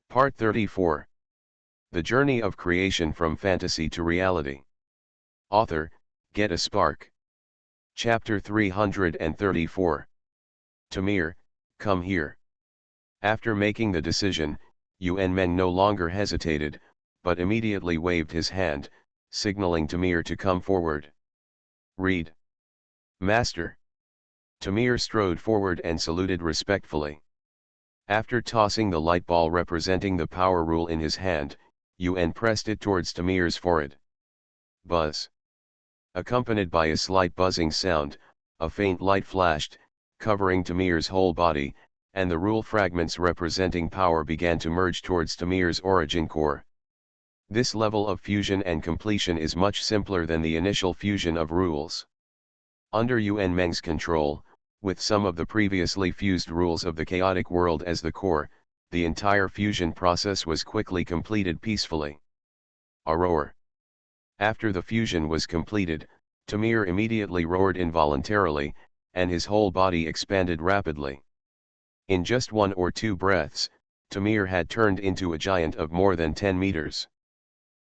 Part 34. The Journey of Creation from Fantasy to Reality. Author, Get a Spark. Chapter 334. Tamir, come here. After making the decision, Yuan Meng no longer hesitated, but immediately waved his hand, signaling Tamir to come forward. Read. Master. Tamir strode forward and saluted respectfully. After tossing the light ball representing the power rule in his hand, Yuan pressed it towards Tamir's forehead. Buzz. Accompanied by a slight buzzing sound, a faint light flashed, covering Tamir's whole body, and the rule fragments representing power began to merge towards Tamir's origin core. This level of fusion and completion is much simpler than the initial fusion of rules. Under Yuan Meng's control, with some of the previously fused rules of the chaotic world as the core, the entire fusion process was quickly completed peacefully. A roar. After the fusion was completed, Tamir immediately roared involuntarily, and his whole body expanded rapidly. In just 1 or 2 breaths, Tamir had turned into a giant of more than 10 meters.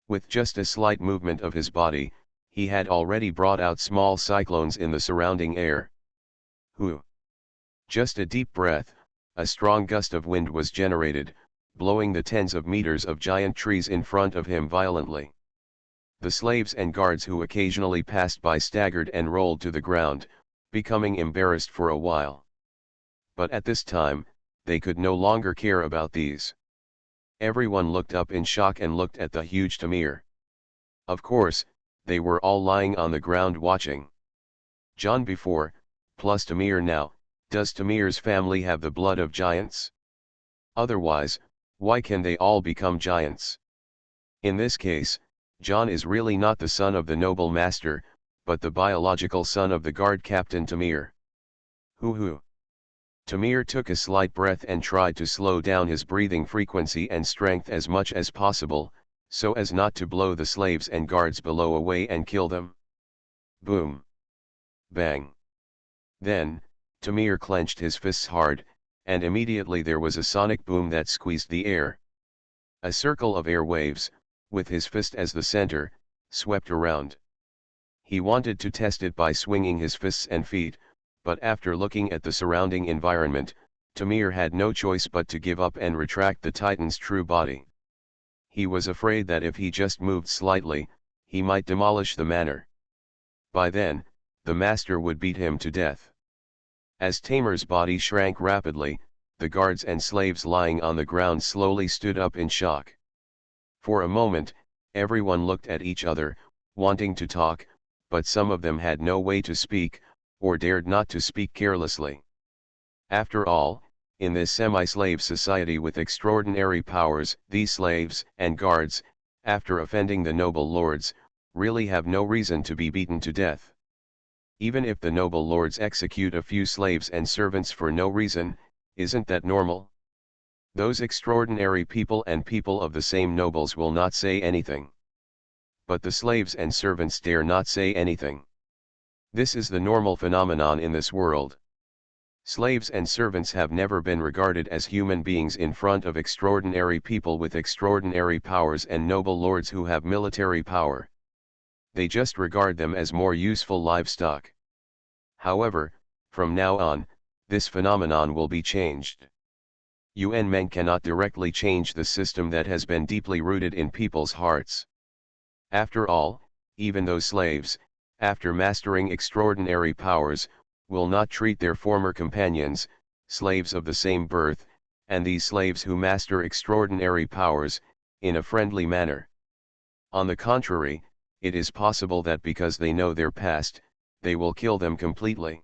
With just a slight movement of his body, he had already brought out small cyclones in the surrounding air. Hoo! Just a deep breath, a strong gust of wind was generated, blowing the tens of meters of giant trees in front of him violently. The slaves and guards who occasionally passed by staggered and rolled to the ground, becoming embarrassed for a while. But at this time, they could no longer care about these. Everyone looked up in shock and looked at the huge Tamir. Of course, they were all lying on the ground watching. John before, plus Tamir now. Does Tamir's family have the blood of giants? Otherwise, why can they all become giants? In this case, John is really not the son of the noble master, but the biological son of the guard captain Tamir. Hoo. Tamir took a slight breath and tried to slow down his breathing frequency and strength as much as possible, so as not to blow the slaves and guards below away and kill them. Boom. Bang. Then, Tamir clenched his fists hard, and immediately there was a sonic boom that squeezed the air. A circle of air waves, with his fist as the center, swept around. He wanted to test it by swinging his fists and feet, but after looking at the surrounding environment, Tamir had no choice but to give up and retract the Titan's true body. He was afraid that if he just moved slightly, he might demolish the manor. By then, the master would beat him to death. As Tamir's body shrank rapidly, the guards and slaves lying on the ground slowly stood up in shock. For a moment, everyone looked at each other, wanting to talk, but some of them had no way to speak, or dared not to speak carelessly. After all, in this semi-slave society with extraordinary powers, these slaves and guards, after offending the noble lords, really have no reason to be beaten to death. Even if the noble lords execute a few slaves and servants for no reason, isn't that normal? Those extraordinary people and people of the same nobles will not say anything. But the slaves and servants dare not say anything. This is the normal phenomenon in this world. Slaves and servants have never been regarded as human beings in front of extraordinary people with extraordinary powers and noble lords who have military power. They just regard them as more useful livestock. However, from now on, this phenomenon will be changed. Yuan Meng cannot directly change the system that has been deeply rooted in people's hearts. After all, even those slaves, after mastering extraordinary powers, will not treat their former companions, slaves of the same birth, and these slaves who master extraordinary powers, in a friendly manner. On the contrary, it is possible that because they know their past, they will kill them completely.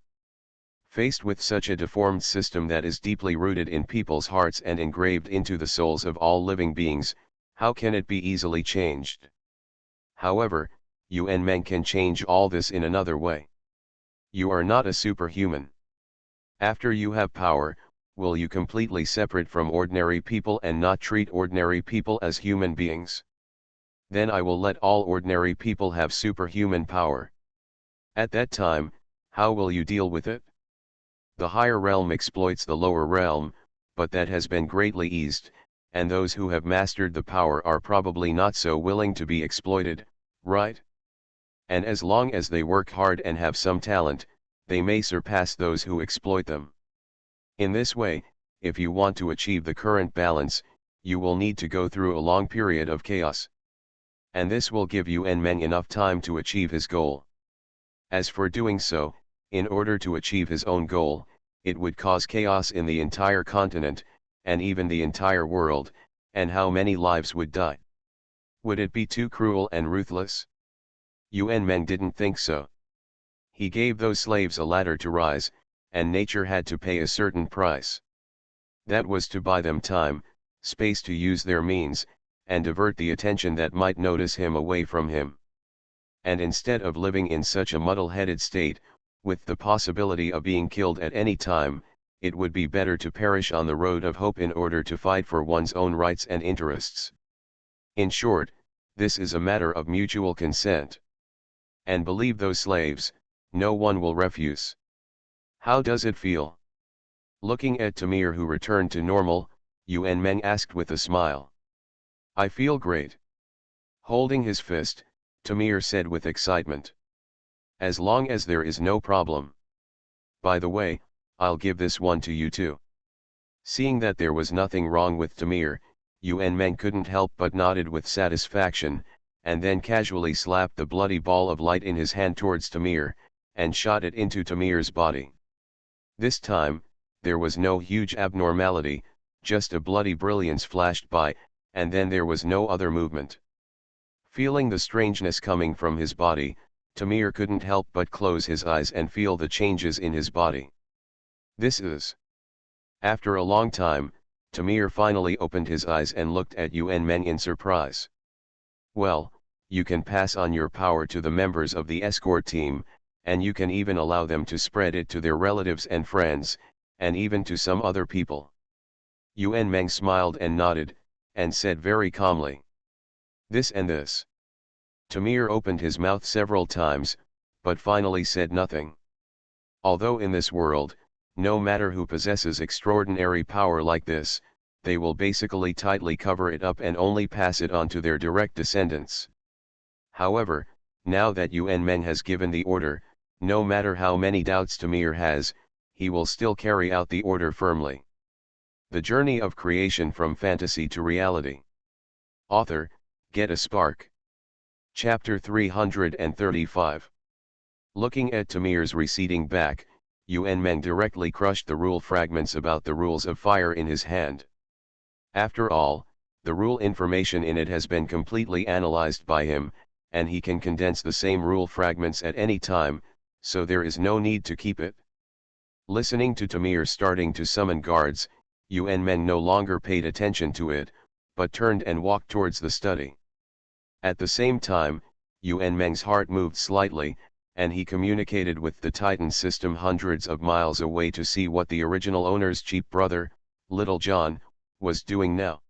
Faced with such a deformed system that is deeply rooted in people's hearts and engraved into the souls of all living beings, how can it be easily changed? However, Yuan Meng can change all this in another way. You are not a superhuman. After you have power, will you completely separate from ordinary people and not treat ordinary people as human beings? Then I will let all ordinary people have superhuman power. At that time, how will you deal with it? The higher realm exploits the lower realm, but that has been greatly eased, and those who have mastered the power are probably not so willing to be exploited, right? And as long as they work hard and have some talent, they may surpass those who exploit them. In this way, if you want to achieve the current balance, you will need to go through a long period of chaos. And this will give Yuan Meng enough time to achieve his goal. As for doing so, in order to achieve his own goal, it would cause chaos in the entire continent, and even the entire world, and how many lives would die? Would it be too cruel and ruthless? Yuan Meng didn't think so. He gave those slaves a ladder to rise, and nature had to pay a certain price. That was to buy them time, space to use their means, and divert the attention that might notice him away from him. And instead of living in such a muddle-headed state, with the possibility of being killed at any time, it would be better to perish on the road of hope in order to fight for one's own rights and interests. In short, this is a matter of mutual consent. And believe those slaves, no one will refuse. How does it feel? Looking at Tamir, who returned to normal, Yuan Meng asked with a smile. I feel great. Holding his fist, Tamir said with excitement. As long as there is no problem. By the way, I'll give this one to you too. Seeing that there was nothing wrong with Tamir, Yuan Meng couldn't help but nodded with satisfaction, and then casually slapped the bloody ball of light in his hand towards Tamir, and shot it into Tamir's body. This time, there was no huge abnormality, just a bloody brilliance flashed by, and then there was no other movement. Feeling the strangeness coming from his body, Tamir couldn't help but close his eyes and feel the changes in his body. This is. After a long time, Tamir finally opened his eyes and looked at Yuan Meng in surprise. Well, you can pass on your power to the members of the escort team, and you can even allow them to spread it to their relatives and friends, and even to some other people. Yuan Meng smiled and nodded, and said very calmly. This and this. Tamir opened his mouth several times, but finally said nothing. Although in this world, no matter who possesses extraordinary power like this, they will basically tightly cover it up and only pass it on to their direct descendants. However, now that Yuan Meng has given the order, no matter how many doubts Tamir has, he will still carry out the order firmly. The Journey of Creation from Fantasy to Reality. Author, Get a Spark. Chapter 335. Looking at Tamir's receding back, Yuan Meng directly crushed the rule fragments about the rules of fire in his hand. After all, the rule information in it has been completely analyzed by him, and he can condense the same rule fragments at any time, so there is no need to keep it. Listening to Tamir starting to summon guards, Yuan Meng no longer paid attention to it, but turned and walked towards the study. At the same time, Yuan Meng's heart moved slightly, and he communicated with the Titan system hundreds of miles away to see what the original owner's cheap brother, Little John, was doing now.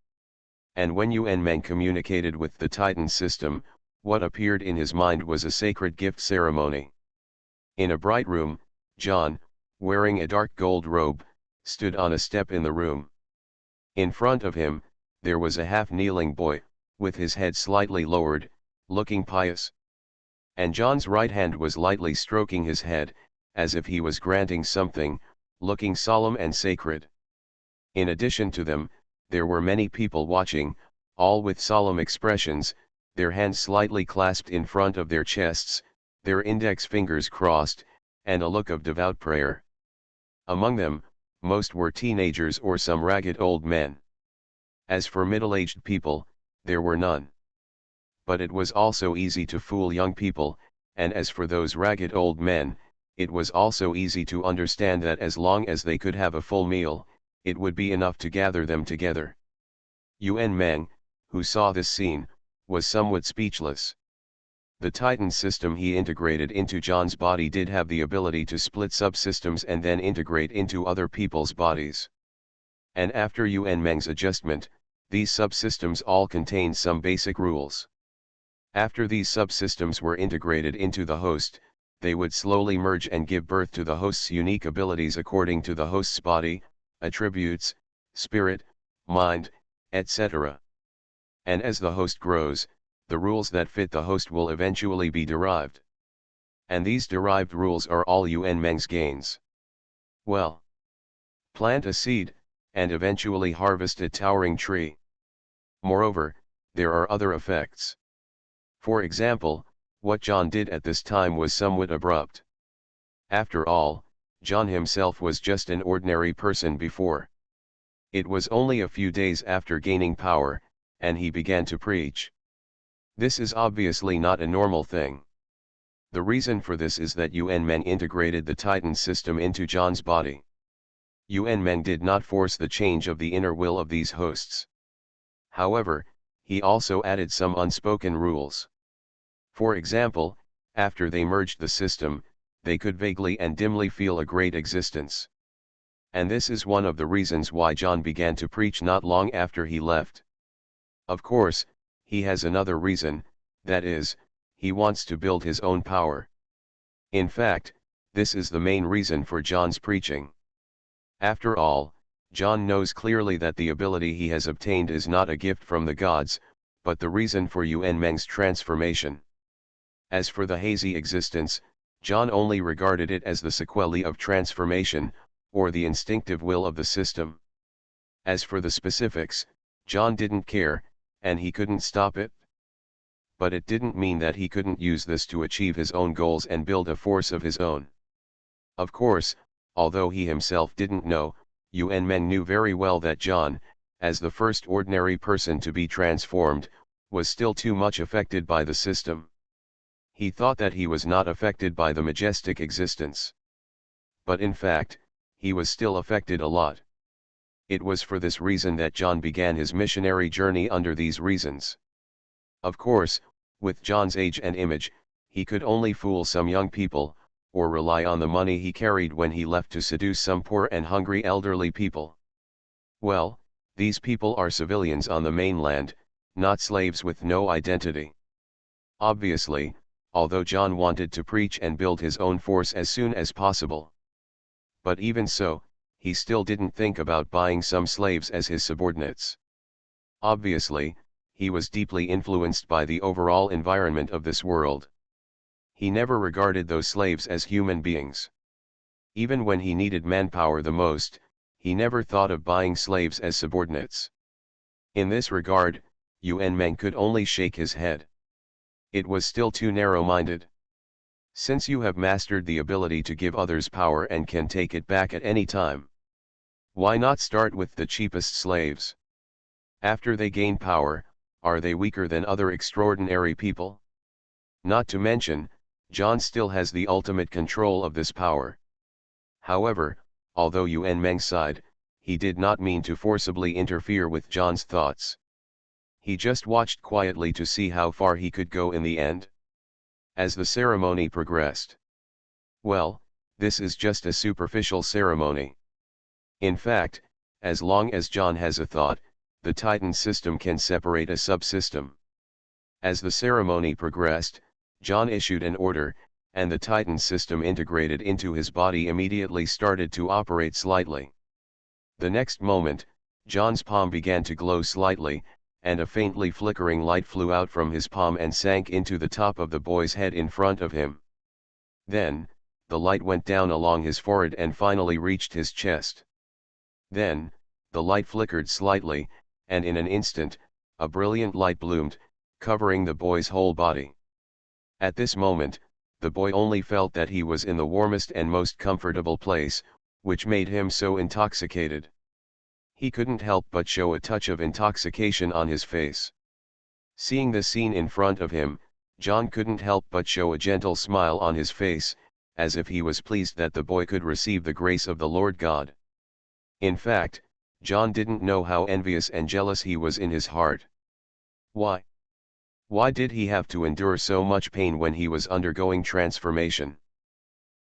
And when Yuan Meng communicated with the Titan system, what appeared in his mind was a sacred gift ceremony. In a bright room, John, wearing a dark gold robe, stood on a step in the room. In front of him, there was a half-kneeling boy, with his head slightly lowered, looking pious. And John's right hand was lightly stroking his head, as if he was granting something, looking solemn and sacred. In addition to them, there were many people watching, all with solemn expressions, their hands slightly clasped in front of their chests, their index fingers crossed, and a look of devout prayer. Among them, most were teenagers or some ragged old men. As for middle-aged people, there were none. But it was also easy to fool young people, and as for those ragged old men, it was also easy to understand that as long as they could have a full meal, it would be enough to gather them together. Yuan Meng, who saw this scene, was somewhat speechless. The Titan system he integrated into John's body did have the ability to split subsystems and then integrate into other people's bodies. And after Yuan Meng's adjustment, these subsystems all contained some basic rules. After these subsystems were integrated into the host, they would slowly merge and give birth to the host's unique abilities according to the host's body, attributes, spirit, mind, etc. And as the host grows, the rules that fit the host will eventually be derived. And these derived rules are all Yuan Meng's gains. Well, plant a seed, and eventually harvest a towering tree. Moreover, there are other effects. For example, what John did at this time was somewhat abrupt. After all, John himself was just an ordinary person before. It was only a few days after gaining power, and he began to preach. This is obviously not a normal thing. The reason for this is that Yuan Meng integrated the Titan system into John's body. Yuan Meng did not force the change of the inner will of these hosts. However, he also added some unspoken rules. For example, after they merged the system, they could vaguely and dimly feel a great existence. And this is one of the reasons why John began to preach not long after he left. Of course, he has another reason, that is, he wants to build his own power. In fact, this is the main reason for John's preaching. After all, John knows clearly that the ability he has obtained is not a gift from the gods, but the reason for Yuan Meng's transformation. As for the hazy existence, John only regarded it as the sequelae of transformation, or the instinctive will of the system. As for the specifics, John didn't care, and he couldn't stop it. But it didn't mean that he couldn't use this to achieve his own goals and build a force of his own. Of course, although he himself didn't know, Yuan Meng knew very well that John, as the first ordinary person to be transformed, was still too much affected by the system. He thought that he was not affected by the majestic existence. But in fact, he was still affected a lot. It was for this reason that John began his missionary journey under these reasons. Of course, with John's age and image, he could only fool some young people, or rely on the money he carried when he left to seduce some poor and hungry elderly people. Well, these people are civilians on the mainland, not slaves with no identity. Obviously, although John wanted to preach and build his own force as soon as possible. But even so, he still didn't think about buying some slaves as his subordinates. Obviously, he was deeply influenced by the overall environment of this world. He never regarded those slaves as human beings. Even when he needed manpower the most, he never thought of buying slaves as subordinates. In this regard, Yuan Meng could only shake his head. It was still too narrow-minded. Since you have mastered the ability to give others power and can take it back at any time, why not start with the cheapest slaves? After they gain power, are they weaker than other extraordinary people? Not to mention, John still has the ultimate control of this power. However, although Yuan Meng sighed, he did not mean to forcibly interfere with John's thoughts. He just watched quietly to see how far he could go in the end. As the ceremony progressed. Well, this is just a superficial ceremony. In fact, as long as John has a thought, the Titan system can separate a subsystem. As the ceremony progressed, John issued an order, and the Titan system integrated into his body immediately started to operate slightly. The next moment, John's palm began to glow slightly, and a faintly flickering light flew out from his palm and sank into the top of the boy's head in front of him. Then, the light went down along his forehead and finally reached his chest. Then, the light flickered slightly, and in an instant, a brilliant light bloomed, covering the boy's whole body. At this moment, the boy only felt that he was in the warmest and most comfortable place, which made him so intoxicated. He couldn't help but show a touch of intoxication on his face. Seeing the scene in front of him, John couldn't help but show a gentle smile on his face, as if he was pleased that the boy could receive the grace of the Lord God. In fact, John didn't know how envious and jealous he was in his heart. Why? Why did he have to endure so much pain when he was undergoing transformation?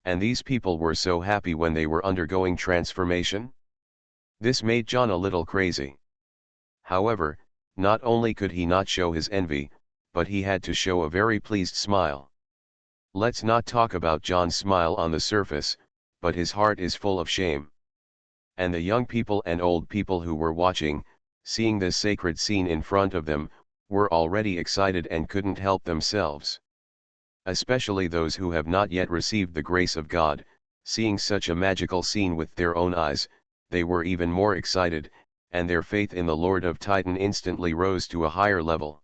And these people were so happy when they were undergoing transformation? This made John a little crazy. However, not only could he not show his envy, but he had to show a very pleased smile. Let's not talk about John's smile on the surface, but his heart is full of shame. And the young people and old people who were watching, seeing this sacred scene in front of them, were already excited and couldn't help themselves. Especially those who have not yet received the grace of God, seeing such a magical scene with their own eyes, they were even more excited, and their faith in the Lord of Titan instantly rose to a higher level.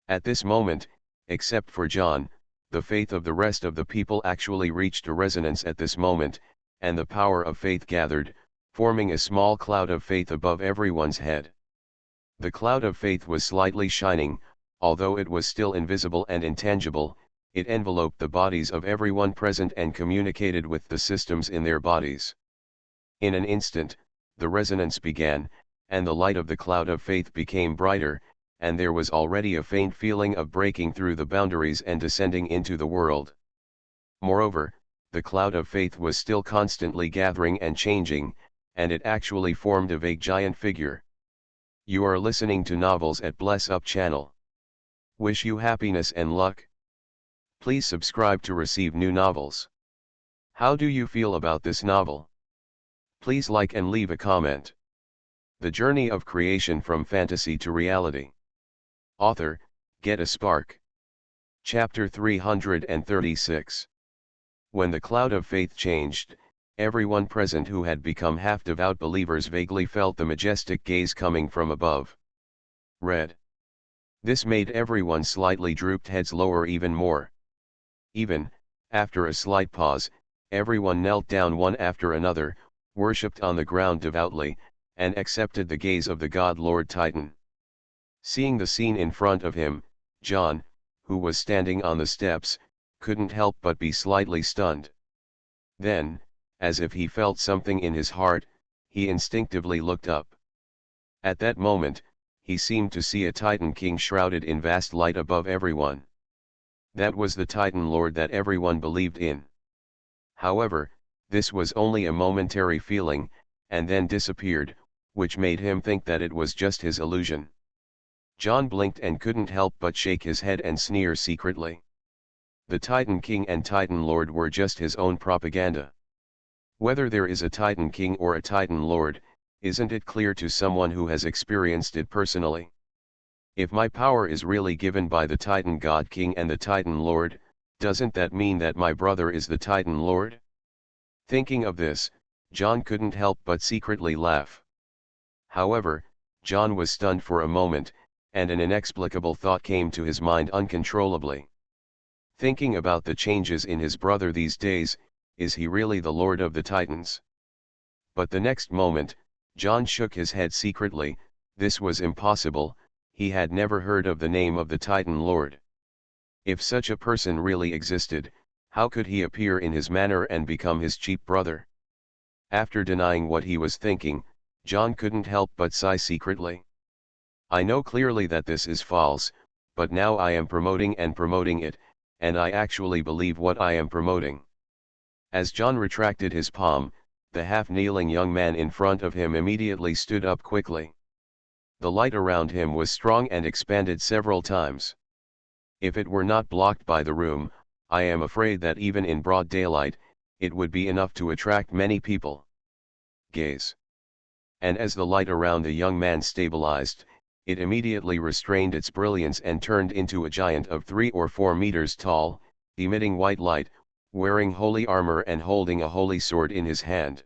At this moment, except for John, the faith of the rest of the people actually reached a resonance at this moment, and the power of faith gathered, forming a small cloud of faith above everyone's head. The cloud of faith was slightly shining, although it was still invisible and intangible. It enveloped the bodies of everyone present and communicated with the systems in their bodies. In an instant, the resonance began, and the light of the cloud of faith became brighter, and there was already a faint feeling of breaking through the boundaries and descending into the world. Moreover, the cloud of faith was still constantly gathering and changing, and it actually formed a vague giant figure. You are listening to Novels at Bless Up channel. Wish you happiness and luck. Please subscribe to receive new novels. How do you feel about this novel? Please like and leave a comment. The Journey of Creation from Fantasy to Reality. Author, Get a Spark. Chapter 336. When the cloud of faith changed, everyone present who had become half-devout believers vaguely felt the majestic gaze coming from above. Read. This made everyone slightly drooped heads lower even more. Even, after a slight pause, everyone knelt down one after another, worshipped on the ground devoutly, and accepted the gaze of the God Lord Titan. Seeing the scene in front of him, John, who was standing on the steps, couldn't help but be slightly stunned. Then, as if he felt something in his heart, he instinctively looked up. At that moment, he seemed to see a Titan King shrouded in vast light above everyone. That was the Titan Lord that everyone believed in. However, this was only a momentary feeling, and then disappeared, which made him think that it was just his illusion. John blinked and couldn't help but shake his head and sneer secretly. The Titan King and Titan Lord were just his own propaganda. Whether there is a Titan King or a Titan Lord, isn't it clear to someone who has experienced it personally? If my power is really given by the Titan God King and the Titan Lord, doesn't that mean that my brother is the Titan Lord? Thinking of this, John couldn't help but secretly laugh. However, John was stunned for a moment, and an inexplicable thought came to his mind uncontrollably. Thinking about the changes in his brother these days, is he really the Lord of the Titans? But the next moment, John shook his head secretly. This was impossible. He had never heard of the name of the Titan Lord. If such a person really existed, how could he appear in his manner and become his cheap brother? After denying what he was thinking, John couldn't help but sigh secretly. I know clearly that this is false, but now I am promoting it, and I actually believe what I am promoting. As John retracted his palm, the half-kneeling young man in front of him immediately stood up quickly. The light around him was strong and expanded several times. If it were not blocked by the room, I am afraid that even in broad daylight, it would be enough to attract many people. Gaze. And as the light around the young man stabilized, it immediately restrained its brilliance and turned into a giant of 3 or 4 meters tall, emitting white light, wearing holy armor and holding a holy sword in his hand.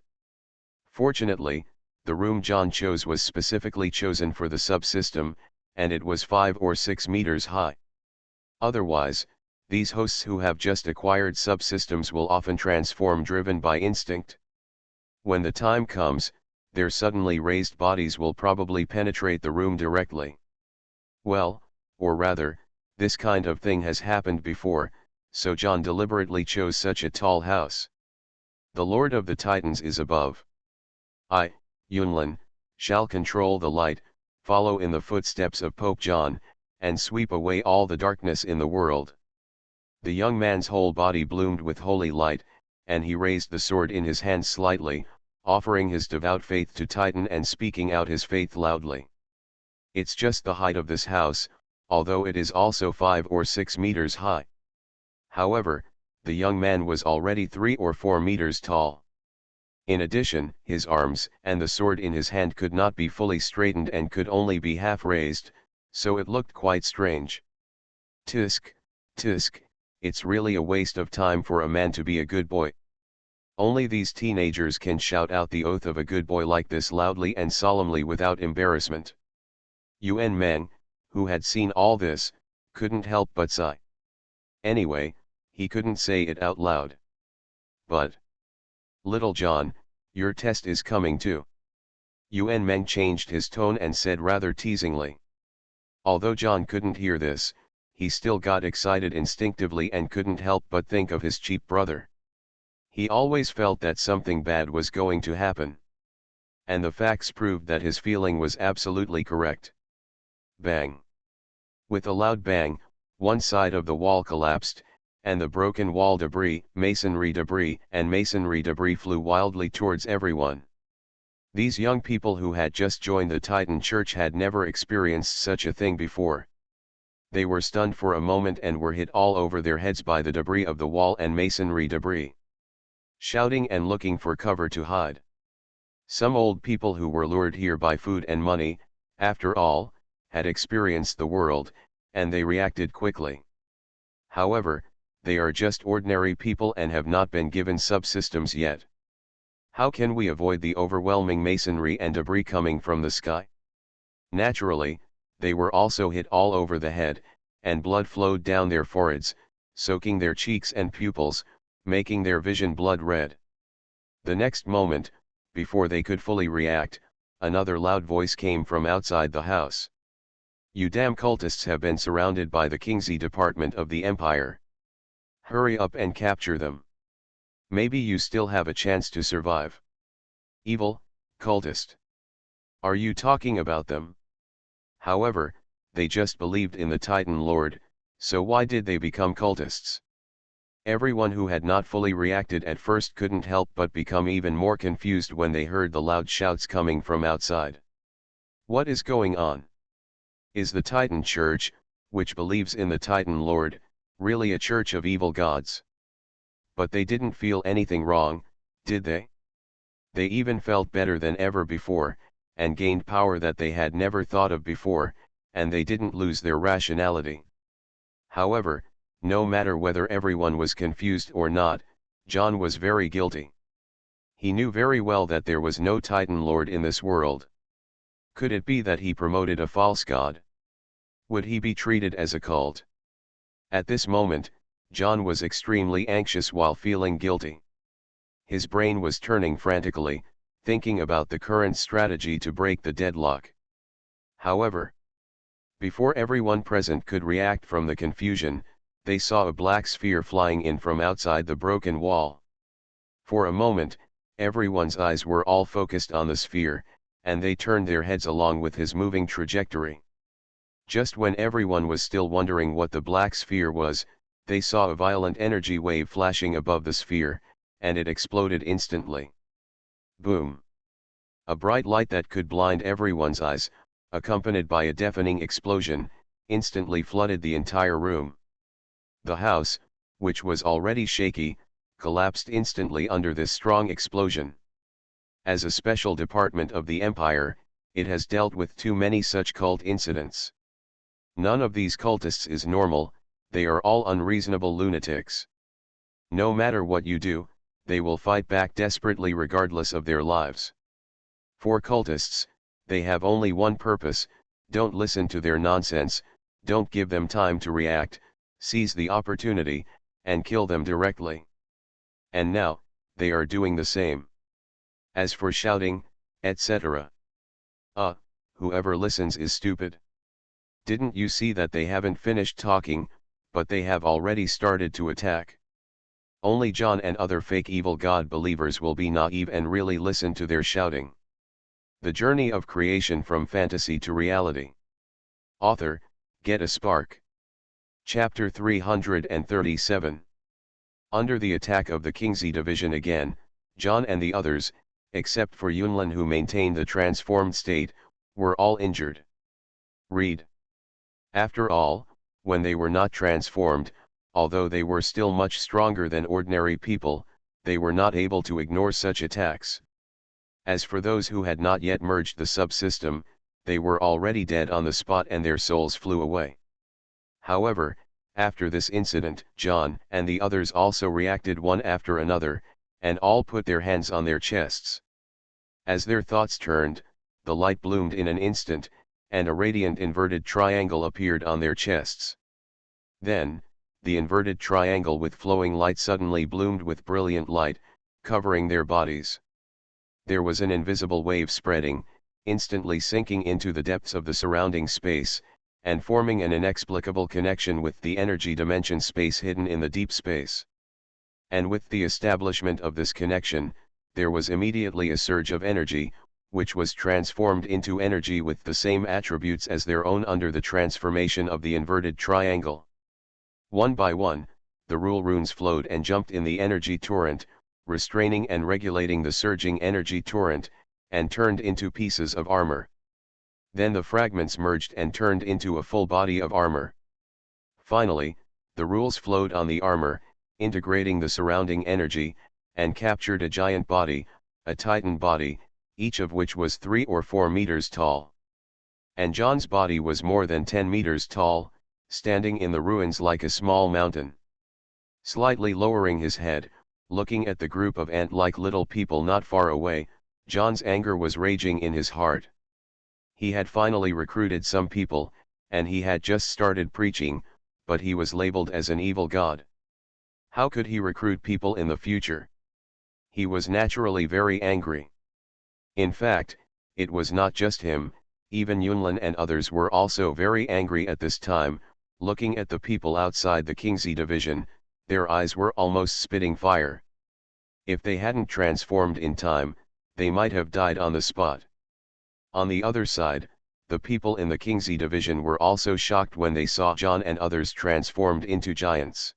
Fortunately, the room John chose was specifically chosen for the subsystem, and it was 5 or 6 meters high. Otherwise, these hosts who have just acquired subsystems will often transform driven by instinct. When the time comes, their suddenly raised bodies will probably penetrate the room directly. Well, or rather, this kind of thing has happened before, so John deliberately chose such a tall house. The Lord of the Titans is above. I, Yunlin, shall control the light, follow in the footsteps of Pope John, and sweep away all the darkness in the world. The young man's whole body bloomed with holy light, and he raised the sword in his hand slightly, offering his devout faith to Titan and speaking out his faith loudly. It's just the height of this house, although it is also 5 or 6 meters high. However, the young man was already 3 or 4 meters tall. In addition, his arms and the sword in his hand could not be fully straightened and could only be half raised, so it looked quite strange. Tusk, tusk, it's really a waste of time for a man to be a good boy. Only these teenagers can shout out the oath of a good boy like this loudly and solemnly without embarrassment. Yuan Meng, who had seen all this, couldn't help but sigh. Anyway, he couldn't say it out loud. But, Little John, your test is coming too. Yuan Meng changed his tone and said rather teasingly. Although John couldn't hear this, he still got excited instinctively and couldn't help but think of his cheap brother. He always felt that something bad was going to happen. And the facts proved that his feeling was absolutely correct. Bang! With a loud bang, one side of the wall collapsed, and the broken wall debris, masonry debris flew wildly towards everyone. These young people who had just joined the Titan Church had never experienced such a thing before. They were stunned for a moment and were hit all over their heads by the debris of the wall and masonry debris. Shouting and looking for cover to hide. Some old people who were lured here by food and money, after all, had experienced the world, and they reacted quickly. However, they are just ordinary people and have not been given subsystems yet. How can we avoid the overwhelming masonry and debris coming from the sky? Naturally, they were also hit all over the head, and blood flowed down their foreheads, soaking their cheeks and pupils, making their vision blood red. The next moment, before they could fully react, another loud voice came from outside the house. You damn cultists have been surrounded by the Kingsley Department of the Empire. Hurry up and capture them. Maybe you still have a chance to survive. Evil, cultist. Are you talking about them? However, they just believed in the Titan Lord, so why did they become cultists? Everyone who had not fully reacted at first couldn't help but become even more confused when they heard the loud shouts coming from outside. What is going on? Is the Titan Church, which believes in the Titan Lord, really a church of evil gods? But they didn't feel anything wrong, did they? They even felt better than ever before, and gained power that they had never thought of before, and they didn't lose their rationality. However, no matter whether everyone was confused or not, John was very guilty. He knew very well that there was no Titan Lord in this world. Could it be that he promoted a false god? Would he be treated as a cult? At this moment, John was extremely anxious while feeling guilty. His brain was turning frantically, thinking about the current strategy to break the deadlock. However, before everyone present could react from the confusion, they saw a black sphere flying in from outside the broken wall. For a moment, everyone's eyes were all focused on the sphere, and they turned their heads along with his moving trajectory. Just when everyone was still wondering what the black sphere was, they saw a violent energy wave flashing above the sphere, and it exploded instantly. Boom! A bright light that could blind everyone's eyes, accompanied by a deafening explosion, instantly flooded the entire room. The house, which was already shaky, collapsed instantly under this strong explosion. As a special department of the Empire, it has dealt with too many such cult incidents. None of these cultists is normal, they are all unreasonable lunatics. No matter what you do, they will fight back desperately regardless of their lives. For cultists, they have only one purpose: don't listen to their nonsense, don't give them time to react, seize the opportunity, and kill them directly. And now, they are doing the same. As for shouting, etc. Whoever listens is stupid. Didn't you see that they haven't finished talking, but they have already started to attack? Only John and other fake evil god believers will be naive and really listen to their shouting. The Journey of Creation from Fantasy to Reality. Author, Get a Spark. Chapter 337. Under the attack of the Kingsley division again, John and the others, except for Yunlin who maintained the transformed state, were all injured. Read. After all, when they were not transformed, although they were still much stronger than ordinary people, they were not able to ignore such attacks. As for those who had not yet merged the subsystem, they were already dead on the spot and their souls flew away. However, after this incident, John and the others also reacted one after another, and all put their hands on their chests. As their thoughts turned, the light bloomed in an instant, and a radiant inverted triangle appeared on their chests. Then, the inverted triangle with flowing light suddenly bloomed with brilliant light, covering their bodies. There was an invisible wave spreading, instantly sinking into the depths of the surrounding space, and forming an inexplicable connection with the energy dimension space hidden in the deep space. And with the establishment of this connection, there was immediately a surge of energy, which was transformed into energy with the same attributes as their own under the transformation of the inverted triangle. One by one, the rule runes flowed and jumped in the energy torrent, restraining and regulating the surging energy torrent, and turned into pieces of armor. Then the fragments merged and turned into a full body of armor. Finally, the rules flowed on the armor, integrating the surrounding energy, and captured a giant body, a titan body, each of which was 3 or 4 meters tall. And John's body was more than 10 meters tall, standing in the ruins like a small mountain. Slightly lowering his head, looking at the group of ant-like little people not far away, John's anger was raging in his heart. He had finally recruited some people, and he had just started preaching, but he was labeled as an evil god. How could he recruit people in the future? He was naturally very angry. In fact, it was not just him, even Yunlin and others were also very angry at this time. Looking at the people outside the Kingxi division, their eyes were almost spitting fire. If they hadn't transformed in time, they might have died on the spot. On the other side, the people in the Kingxi division were also shocked when they saw John and others transformed into giants.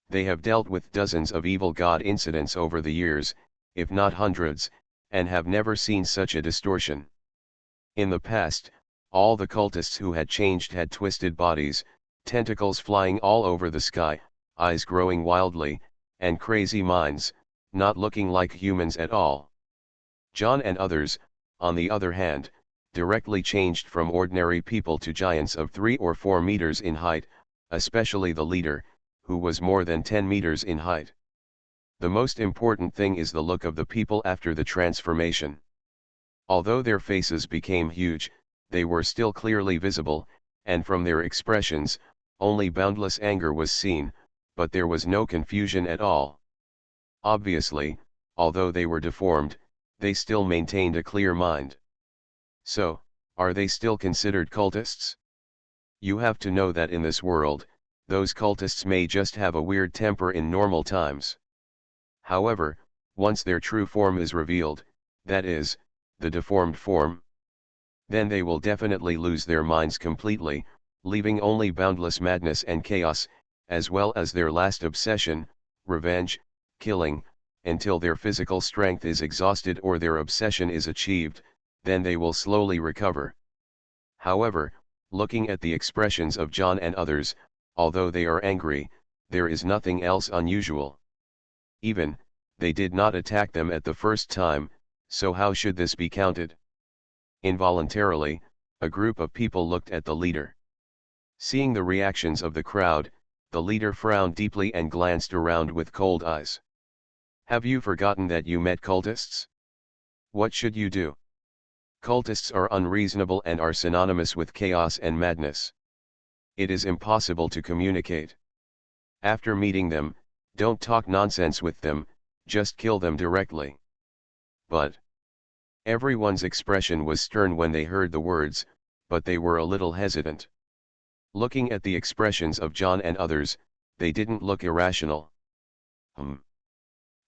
They have dealt with dozens of evil god incidents over the years, if not hundreds, and have never seen such a distortion. In the past, all the cultists who had changed had twisted bodies, tentacles flying all over the sky, eyes growing wildly, and crazy minds, not looking like humans at all. John and others, on the other hand, directly changed from ordinary people to giants of 3 or 4 meters in height, especially the leader, who was more than 10 meters in height. The most important thing is the look of the people after the transformation. Although their faces became huge, they were still clearly visible, and from their expressions, only boundless anger was seen, but there was no confusion at all. Obviously, although they were deformed, they still maintained a clear mind. So, are they still considered cultists? You have to know that in this world, those cultists may just have a weird temper in normal times. However, once their true form is revealed, that is, the deformed form, then they will definitely lose their minds completely, leaving only boundless madness and chaos, as well as their last obsession, revenge, killing, until their physical strength is exhausted or their obsession is achieved, then they will slowly recover. However, looking at the expressions of John and others, although they are angry, there is nothing else unusual. Even, they did not attack them at the first time, so how should this be counted? Involuntarily, a group of people looked at the leader. Seeing the reactions of the crowd, the leader frowned deeply and glanced around with cold eyes. Have you forgotten that you met cultists? What should you do? Cultists are unreasonable and are synonymous with chaos and madness. It is impossible to communicate. After meeting them, don't talk nonsense with them, just kill them directly. But everyone's expression was stern when they heard the words, but they were a little hesitant. Looking at the expressions of John and others, they didn't look irrational.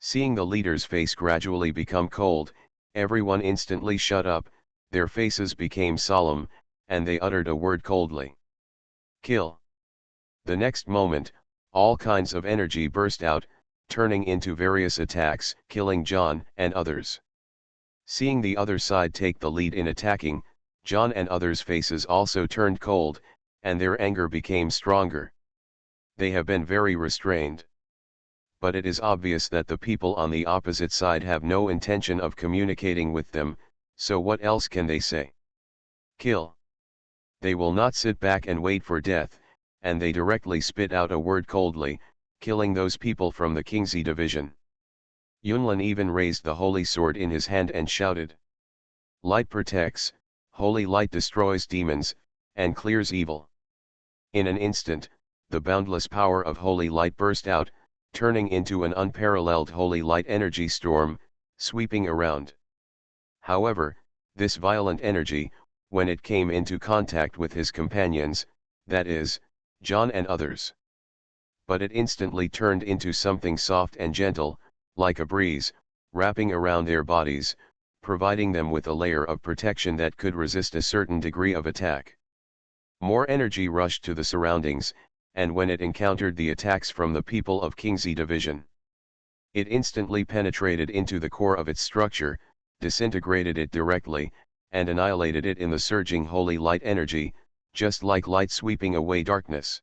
Seeing the leader's face gradually become cold, everyone instantly shut up, their faces became solemn, and they uttered a word coldly. Kill. The next moment, all kinds of energy burst out, turning into various attacks, killing John and others. Seeing the other side take the lead in attacking, John and others' faces also turned cold, and their anger became stronger. They have been very restrained. but it is obvious that the people on the opposite side have no intention of communicating with them, so what else can they say? Kill. They will not sit back and wait for death, and they directly spit out a word coldly, killing those people from the Kingxi division. Yunlin even raised the holy sword in his hand and shouted. Light protects, holy light destroys demons, and clears evil. In an instant, the boundless power of holy light burst out, turning into an unparalleled holy light energy storm, sweeping around. However, this violent energy, when it came into contact with his companions, that is, John and others. But it instantly turned into something soft and gentle, like a breeze, wrapping around their bodies, providing them with a layer of protection that could resist a certain degree of attack. More energy rushed to the surroundings, and when it encountered the attacks from the people of Kingxi division, it instantly penetrated into the core of its structure, disintegrated it directly, and annihilated it in the surging holy light energy, just like light sweeping away darkness.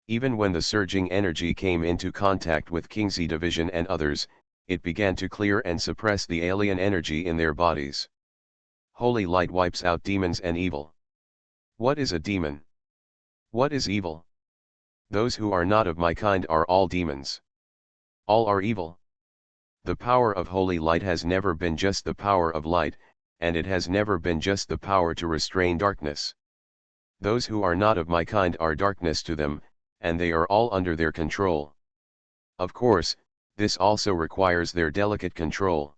Even when the surging energy came into contact with Kingxi division and others, it began to clear and suppress the alien energy in their bodies. Holy light wipes out demons and evil. What is a demon? What is evil? Those who are not of my kind are all demons. All are evil. The power of holy light has never been just the power of light, and it has never been just the power to restrain darkness. Those who are not of my kind are darkness to them, and they are all under their control. Of course, this also requires their delicate control.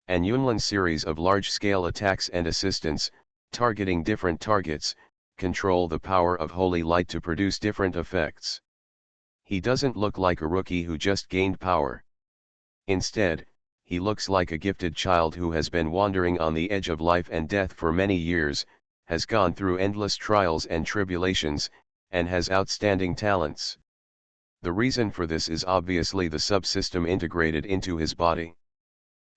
An Yunlin series of large-scale attacks and assistance, targeting different targets, control the power of holy light to produce different effects. He doesn't look like a rookie who just gained power. Instead, he looks like a gifted child who has been wandering on the edge of life and death for many years, has gone through endless trials and tribulations, and has outstanding talents. The reason for this is obviously the subsystem integrated into his body.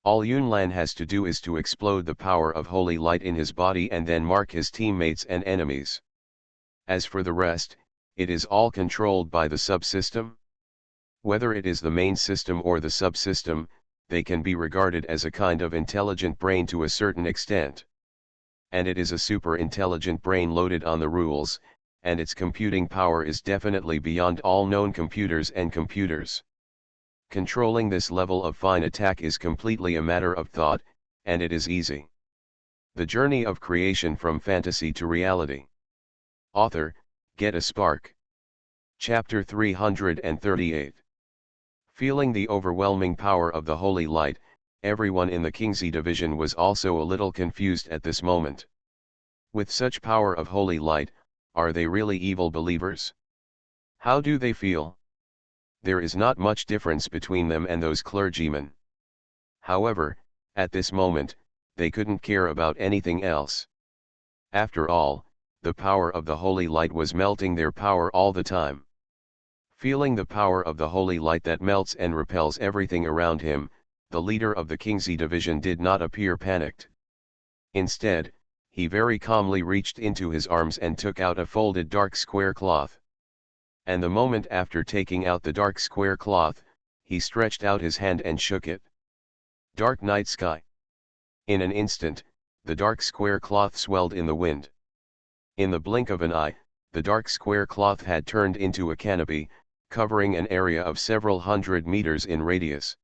All Yunlan has to do is to explode the power of holy light in his body and then mark his teammates and enemies. As for the rest, it is all controlled by the subsystem. Whether it is the main system or the subsystem, they can be regarded as a kind of intelligent brain to a certain extent. And it is a super intelligent brain loaded on the rules, and its computing power is definitely beyond all known computers and computers. Controlling this level of fine attack is completely a matter of thought, and it is easy. The Journey of Creation from Fantasy to Reality. Author, Get a Spark. Chapter 338. Feeling the overwhelming power of the holy light, everyone in the Kingxi division was also a little confused at this moment. With such power of holy light, are they really evil believers? How do they feel? There is not much difference between them and those clergymen. However, at this moment, they couldn't care about anything else. After all, the power of the holy light was melting their power all the time. Feeling the power of the holy light that melts and repels everything around him, the leader of the Kingxi division did not appear panicked. Instead, he very calmly reached into his arms and took out a folded dark square cloth. And the moment after taking out the dark square cloth, he stretched out his hand and shook it. Dark night sky. In an instant, the dark square cloth swelled in the wind. In the blink of an eye, the dark square cloth had turned into a canopy, covering an area of several hundred meters in radius.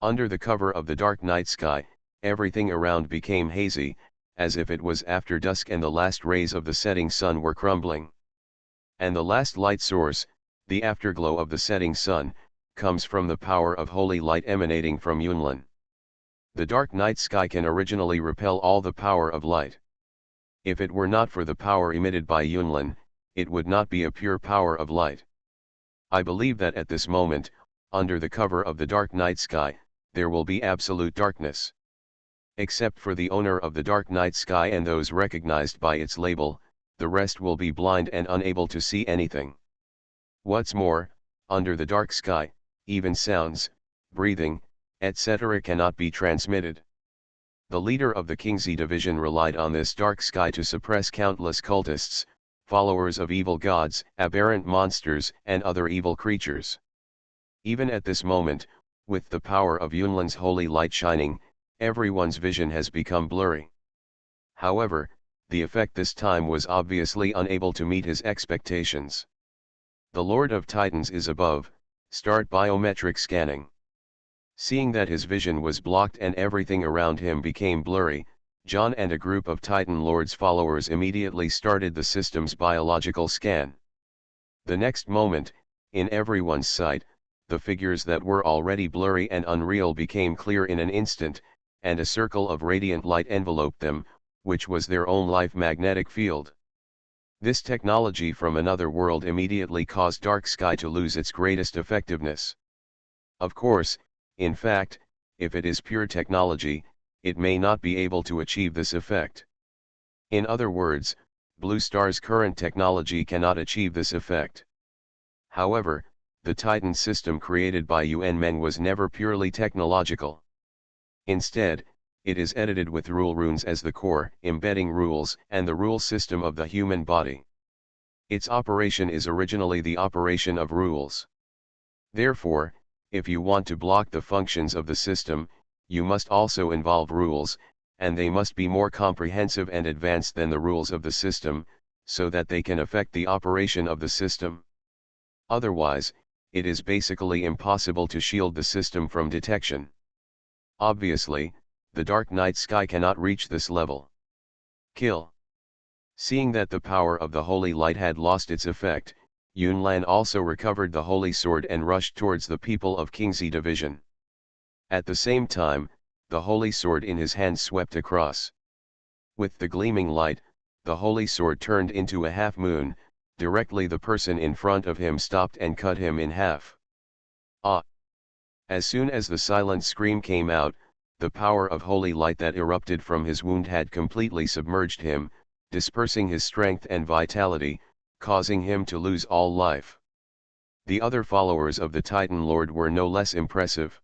Under the cover of the dark night sky, everything around became hazy, as if it was after dusk and the last rays of the setting sun were crumbling. And the last light source, the afterglow of the setting sun, comes from the power of holy light emanating from Yunlin. The dark night sky can originally repel all the power of light. If it were not for the power emitted by Yunlin, it would not be a pure power of light. I believe that at this moment, under the cover of the dark night sky, there will be absolute darkness. Except for the owner of the dark night sky and those recognized by its label, the rest will be blind and unable to see anything. What's more, under the dark sky, even sounds, breathing, etc. cannot be transmitted. The leader of the Kingxi division relied on this dark sky to suppress countless cultists, followers of evil gods, aberrant monsters, and other evil creatures. Even at this moment, with the power of Yunlan's holy light shining, everyone's vision has become blurry. However, the effect this time was obviously unable to meet his expectations. The Lord of Titans is above, start biometric scanning. Seeing that his vision was blocked and everything around him became blurry, John and a group of Titan Lord's followers immediately started the system's biological scan. The next moment, in everyone's sight, the figures that were already blurry and unreal became clear in an instant, and a circle of radiant light enveloped them, which was their own life magnetic field. This technology from another world immediately caused Dark Sky to lose its greatest effectiveness. Of course, in fact, if it is pure technology, it may not be able to achieve this effect. In other words, Blue Star's current technology cannot achieve this effect. However, the Titan system created by Yuan Meng was never purely technological. Instead, it is edited with rule runes as the core, embedding rules and the rule system of the human body. Its operation is originally the operation of rules. Therefore, if you want to block the functions of the system, you must also involve rules, and they must be more comprehensive and advanced than the rules of the system, so that they can affect the operation of the system. Otherwise, it is basically impossible to shield the system from detection. Obviously, the dark night sky cannot reach this level. Kill. Seeing that the power of the holy light had lost its effect, Yunlan also recovered the holy sword and rushed towards the people of Kingxi division. At the same time, the holy sword in his hand swept across. With the gleaming light, the holy sword turned into a half moon. Directly the person in front of him stopped and cut him in half. Ah! As soon as the silent scream came out, the power of holy light that erupted from his wound had completely submerged him, dispersing his strength and vitality, causing him to lose all life. The other followers of the Titan Lord were no less impressive.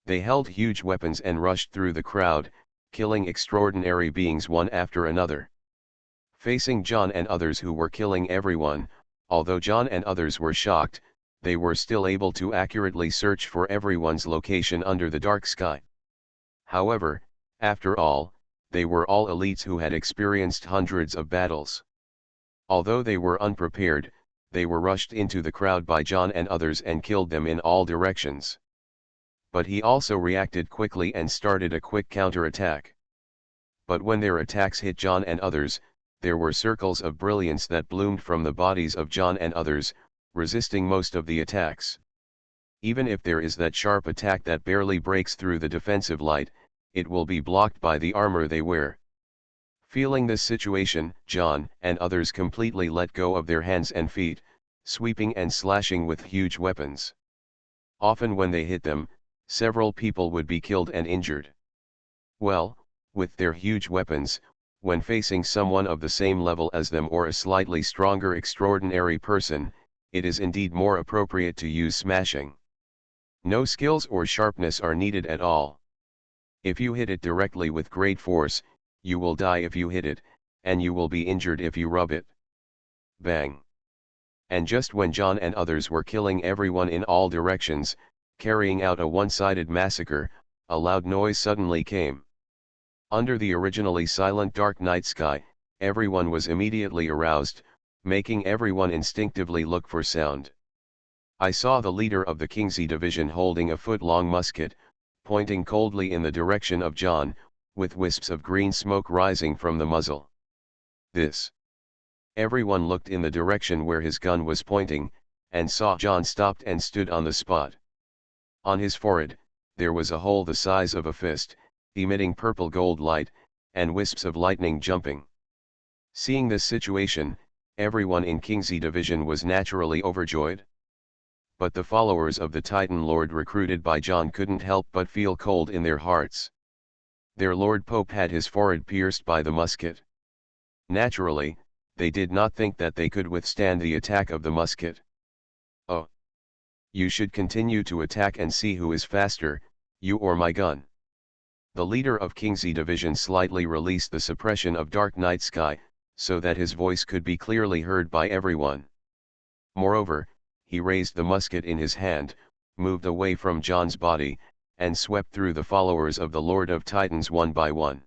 They held huge weapons and rushed through the crowd, killing extraordinary beings one after another. Facing John and others who were killing everyone, although John and others were shocked, they were still able to accurately search for everyone's location under the dark sky. However, after all, they were all elites who had experienced hundreds of battles. Although they were unprepared, they were rushed into the crowd by John and others and killed them in all directions. But he also reacted quickly and started a quick counter-attack. But when their attacks hit John and others, there were circles of brilliance that bloomed from the bodies of John and others, resisting most of the attacks. Even if there is that sharp attack that barely breaks through the defensive light, it will be blocked by the armor they wear. Feeling this situation, John and others completely let go of their hands and feet, sweeping and slashing with huge weapons. Often when they hit them, several people would be killed and injured. Well, with their huge weapons, when facing someone of the same level as them or a slightly stronger extraordinary person, it is indeed more appropriate to use smashing. No skills or sharpness are needed at all. If you hit it directly with great force, you will die if you hit it, and you will be injured if you rub it. Bang! And just when John and others were killing everyone in all directions, carrying out a one-sided massacre, a loud noise suddenly came. Under the originally silent dark night sky, everyone was immediately aroused, making everyone instinctively look for sound. I saw the leader of the Kingxi division holding a foot-long musket, pointing coldly in the direction of John, with wisps of green smoke rising from the muzzle. This. Everyone looked in the direction where his gun was pointing, and saw John stopped and stood on the spot. On his forehead, there was a hole the size of a fist, emitting purple gold light, and wisps of lightning jumping. Seeing this situation, everyone in Kingxi division was naturally overjoyed. But the followers of the Titan Lord recruited by John couldn't help but feel cold in their hearts. Their Lord Pope had his forehead pierced by the musket. Naturally, they did not think that they could withstand the attack of the musket. Oh! You should continue to attack and see who is faster, you or my gun. The leader of Kingxi division slightly released the suppression of dark night sky, so that his voice could be clearly heard by everyone. Moreover, he raised the musket in his hand, moved away from John's body, and swept through the followers of the Lord of Titans one by one.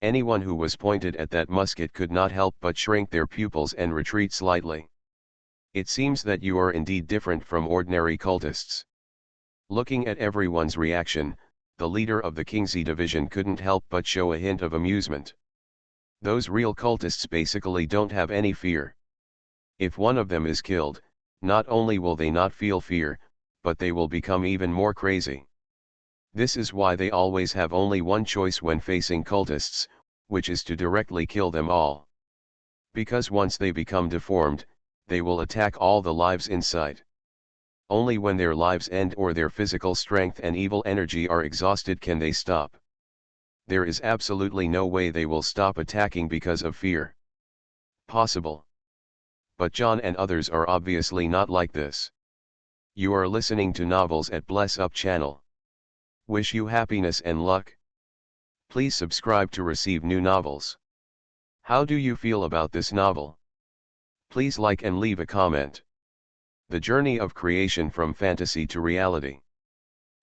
Anyone who was pointed at that musket could not help but shrink their pupils and retreat slightly. It seems that you are indeed different from ordinary cultists. Looking at everyone's reaction, the leader of the Kingsley division couldn't help but show a hint of amusement. Those real cultists basically don't have any fear. If one of them is killed, not only will they not feel fear, but they will become even more crazy. This is why they always have only one choice when facing cultists, which is to directly kill them all. Because once they become deformed, they will attack all the lives in sight. Only when their lives end or their physical strength and evil energy are exhausted can they stop. There is absolutely no way they will stop attacking because of fear. Possible. But John and others are obviously not like this. You are listening to Novels at Bless Up channel. Wish you happiness and luck. Please subscribe to receive new novels. How do you feel about this novel? Please like and leave a comment. The Journey of Creation from Fantasy to Reality.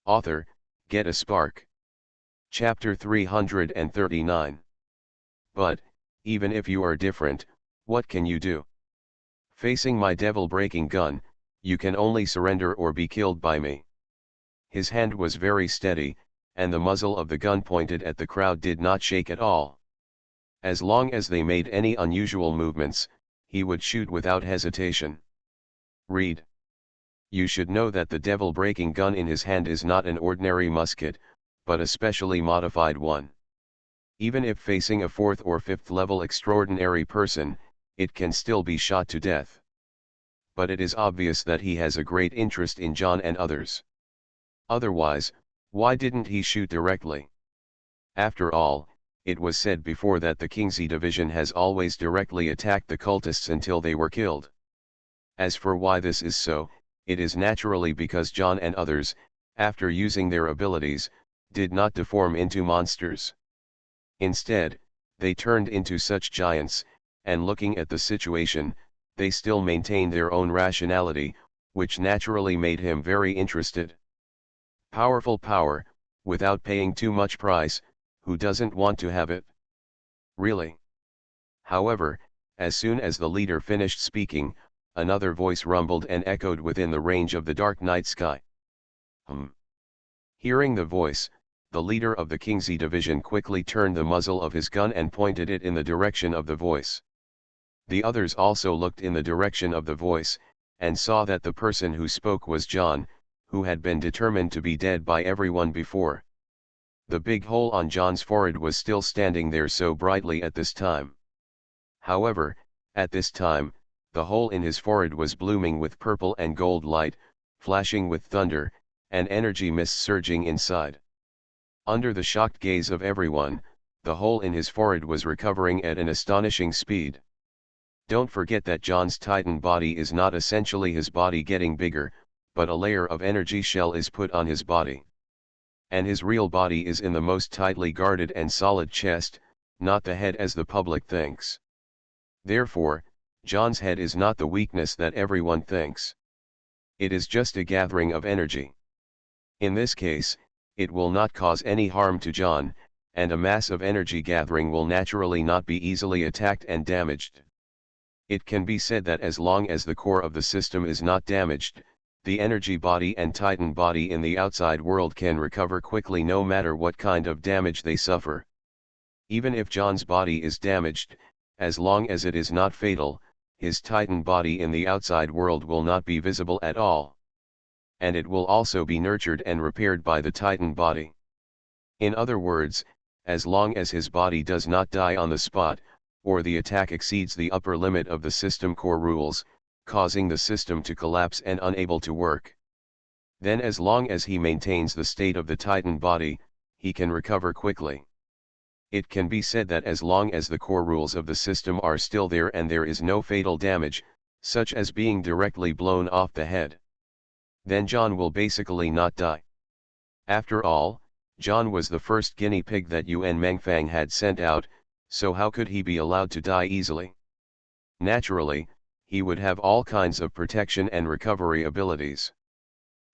Author, Get a Spark. Chapter 339. But, even if you are different, what can you do? Facing my devil-breaking gun, you can only surrender or be killed by me. His hand was very steady, and the muzzle of the gun pointed at the crowd did not shake at all. As long as they made any unusual movements, he would shoot without hesitation. Read. You should know that the devil-breaking gun in his hand is not an ordinary musket, but a specially modified one. Even if facing a 4th or 5th level extraordinary person, it can still be shot to death. But it is obvious that he has a great interest in John and others. Otherwise, why didn't he shoot directly? After all, it was said before that the Kingsley division has always directly attacked the cultists until they were killed. As for why this is so, it is naturally because John and others, after using their abilities, did not deform into monsters. Instead, they turned into such giants, and looking at the situation, they still maintained their own rationality, which naturally made him very interested. Powerful power, without paying too much price, who doesn't want to have it? Really? However, as soon as the leader finished speaking, another voice rumbled and echoed within the range of the dark night sky. Hearing the voice, the leader of the Kingsley division quickly turned the muzzle of his gun and pointed it in the direction of the voice. The others also looked in the direction of the voice, and saw that the person who spoke was John, who had been determined to be dead by everyone before. The big hole on John's forehead was still standing there so brightly at this time. However, at this time, the hole in his forehead was blooming with purple and gold light, flashing with thunder, and energy mists surging inside. Under the shocked gaze of everyone, the hole in his forehead was recovering at an astonishing speed. Don't forget that John's Titan body is not essentially his body getting bigger, but a layer of energy shell is put on his body. And his real body is in the most tightly guarded and solid chest, not the head as the public thinks. Therefore, John's head is not the weakness that everyone thinks. It is just a gathering of energy. In this case, it will not cause any harm to John, and a mass of energy gathering will naturally not be easily attacked and damaged. It can be said that as long as the core of the system is not damaged, the energy body and Titan body in the outside world can recover quickly no matter what kind of damage they suffer. Even if John's body is damaged, as long as it is not fatal, his Titan body in the outside world will not be visible at all. And it will also be nurtured and repaired by the Titan body. In other words, as long as his body does not die on the spot, or the attack exceeds the upper limit of the system core rules, causing the system to collapse and unable to work. Then as long as he maintains the state of the Titan body, he can recover quickly. It can be said that as long as the core rules of the system are still there and there is no fatal damage, such as being directly blown off the head, then John will basically not die. After all, John was the first guinea pig that Yuan Mengfang had sent out, so how could he be allowed to die easily? Naturally, he would have all kinds of protection and recovery abilities.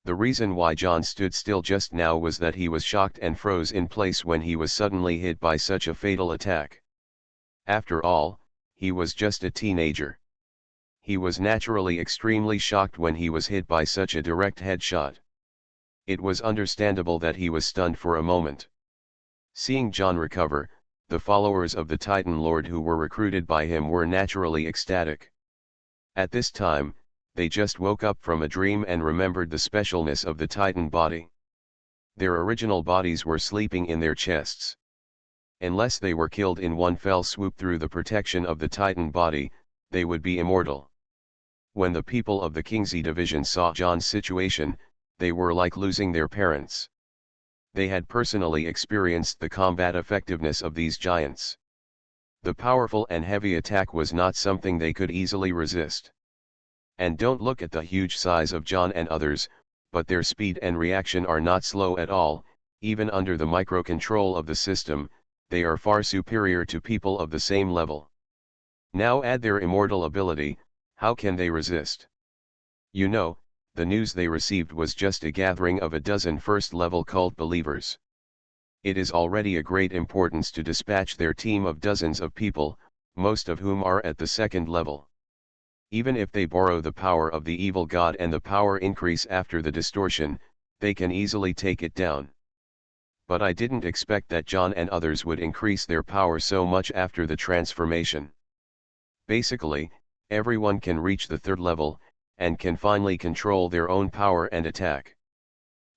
The reason why John stood still just now was that he was shocked and froze in place when he was suddenly hit by such a fatal attack. After all, he was just a teenager. He was naturally extremely shocked when he was hit by such a direct headshot. It was understandable that he was stunned for a moment. Seeing John recover, the followers of the Titan Lord who were recruited by him were naturally ecstatic. At this time, they just woke up from a dream and remembered the specialness of the Titan body. Their original bodies were sleeping in their chests. Unless they were killed in one fell swoop through the protection of the Titan body, they would be immortal. When the people of the Kingsley division saw John's situation, they were like losing their parents. They had personally experienced the combat effectiveness of these giants. The powerful and heavy attack was not something they could easily resist. And don't look at the huge size of John and others, but their speed and reaction are not slow at all. Even under the microcontrol of the system, they are far superior to people of the same level. Now add their immortal ability, how can they resist? You know, the news they received was just a gathering of a dozen first-level cult believers. It is already a great importance to dispatch their team of dozens of people, most of whom are at the second level. Even if they borrow the power of the evil god and the power increase after the distortion, they can easily take it down. But I didn't expect that John and others would increase their power so much after the transformation. Basically, everyone can reach the third level, and can finally control their own power and attack.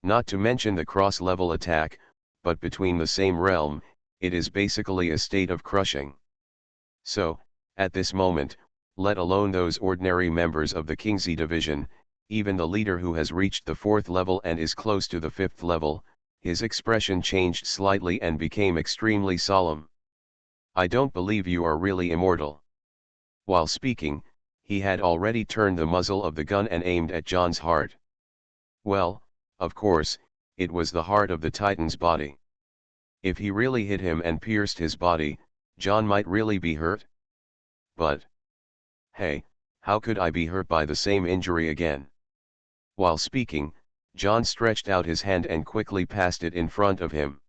Not to mention the cross-level attack, but between the same realm, it is basically a state of crushing. So, at this moment, let alone those ordinary members of the Kingsley division, even the leader who has reached the fourth level and is close to the fifth level, his expression changed slightly and became extremely solemn. I don't believe you are really immortal. While speaking, he had already turned the muzzle of the gun and aimed at John's heart. Well, of course, it was the heart of the Titan's body. If he really hit him and pierced his body, John might really be hurt. But, hey, how could I be hurt by the same injury again? While speaking, John stretched out his hand and quickly passed it in front of him.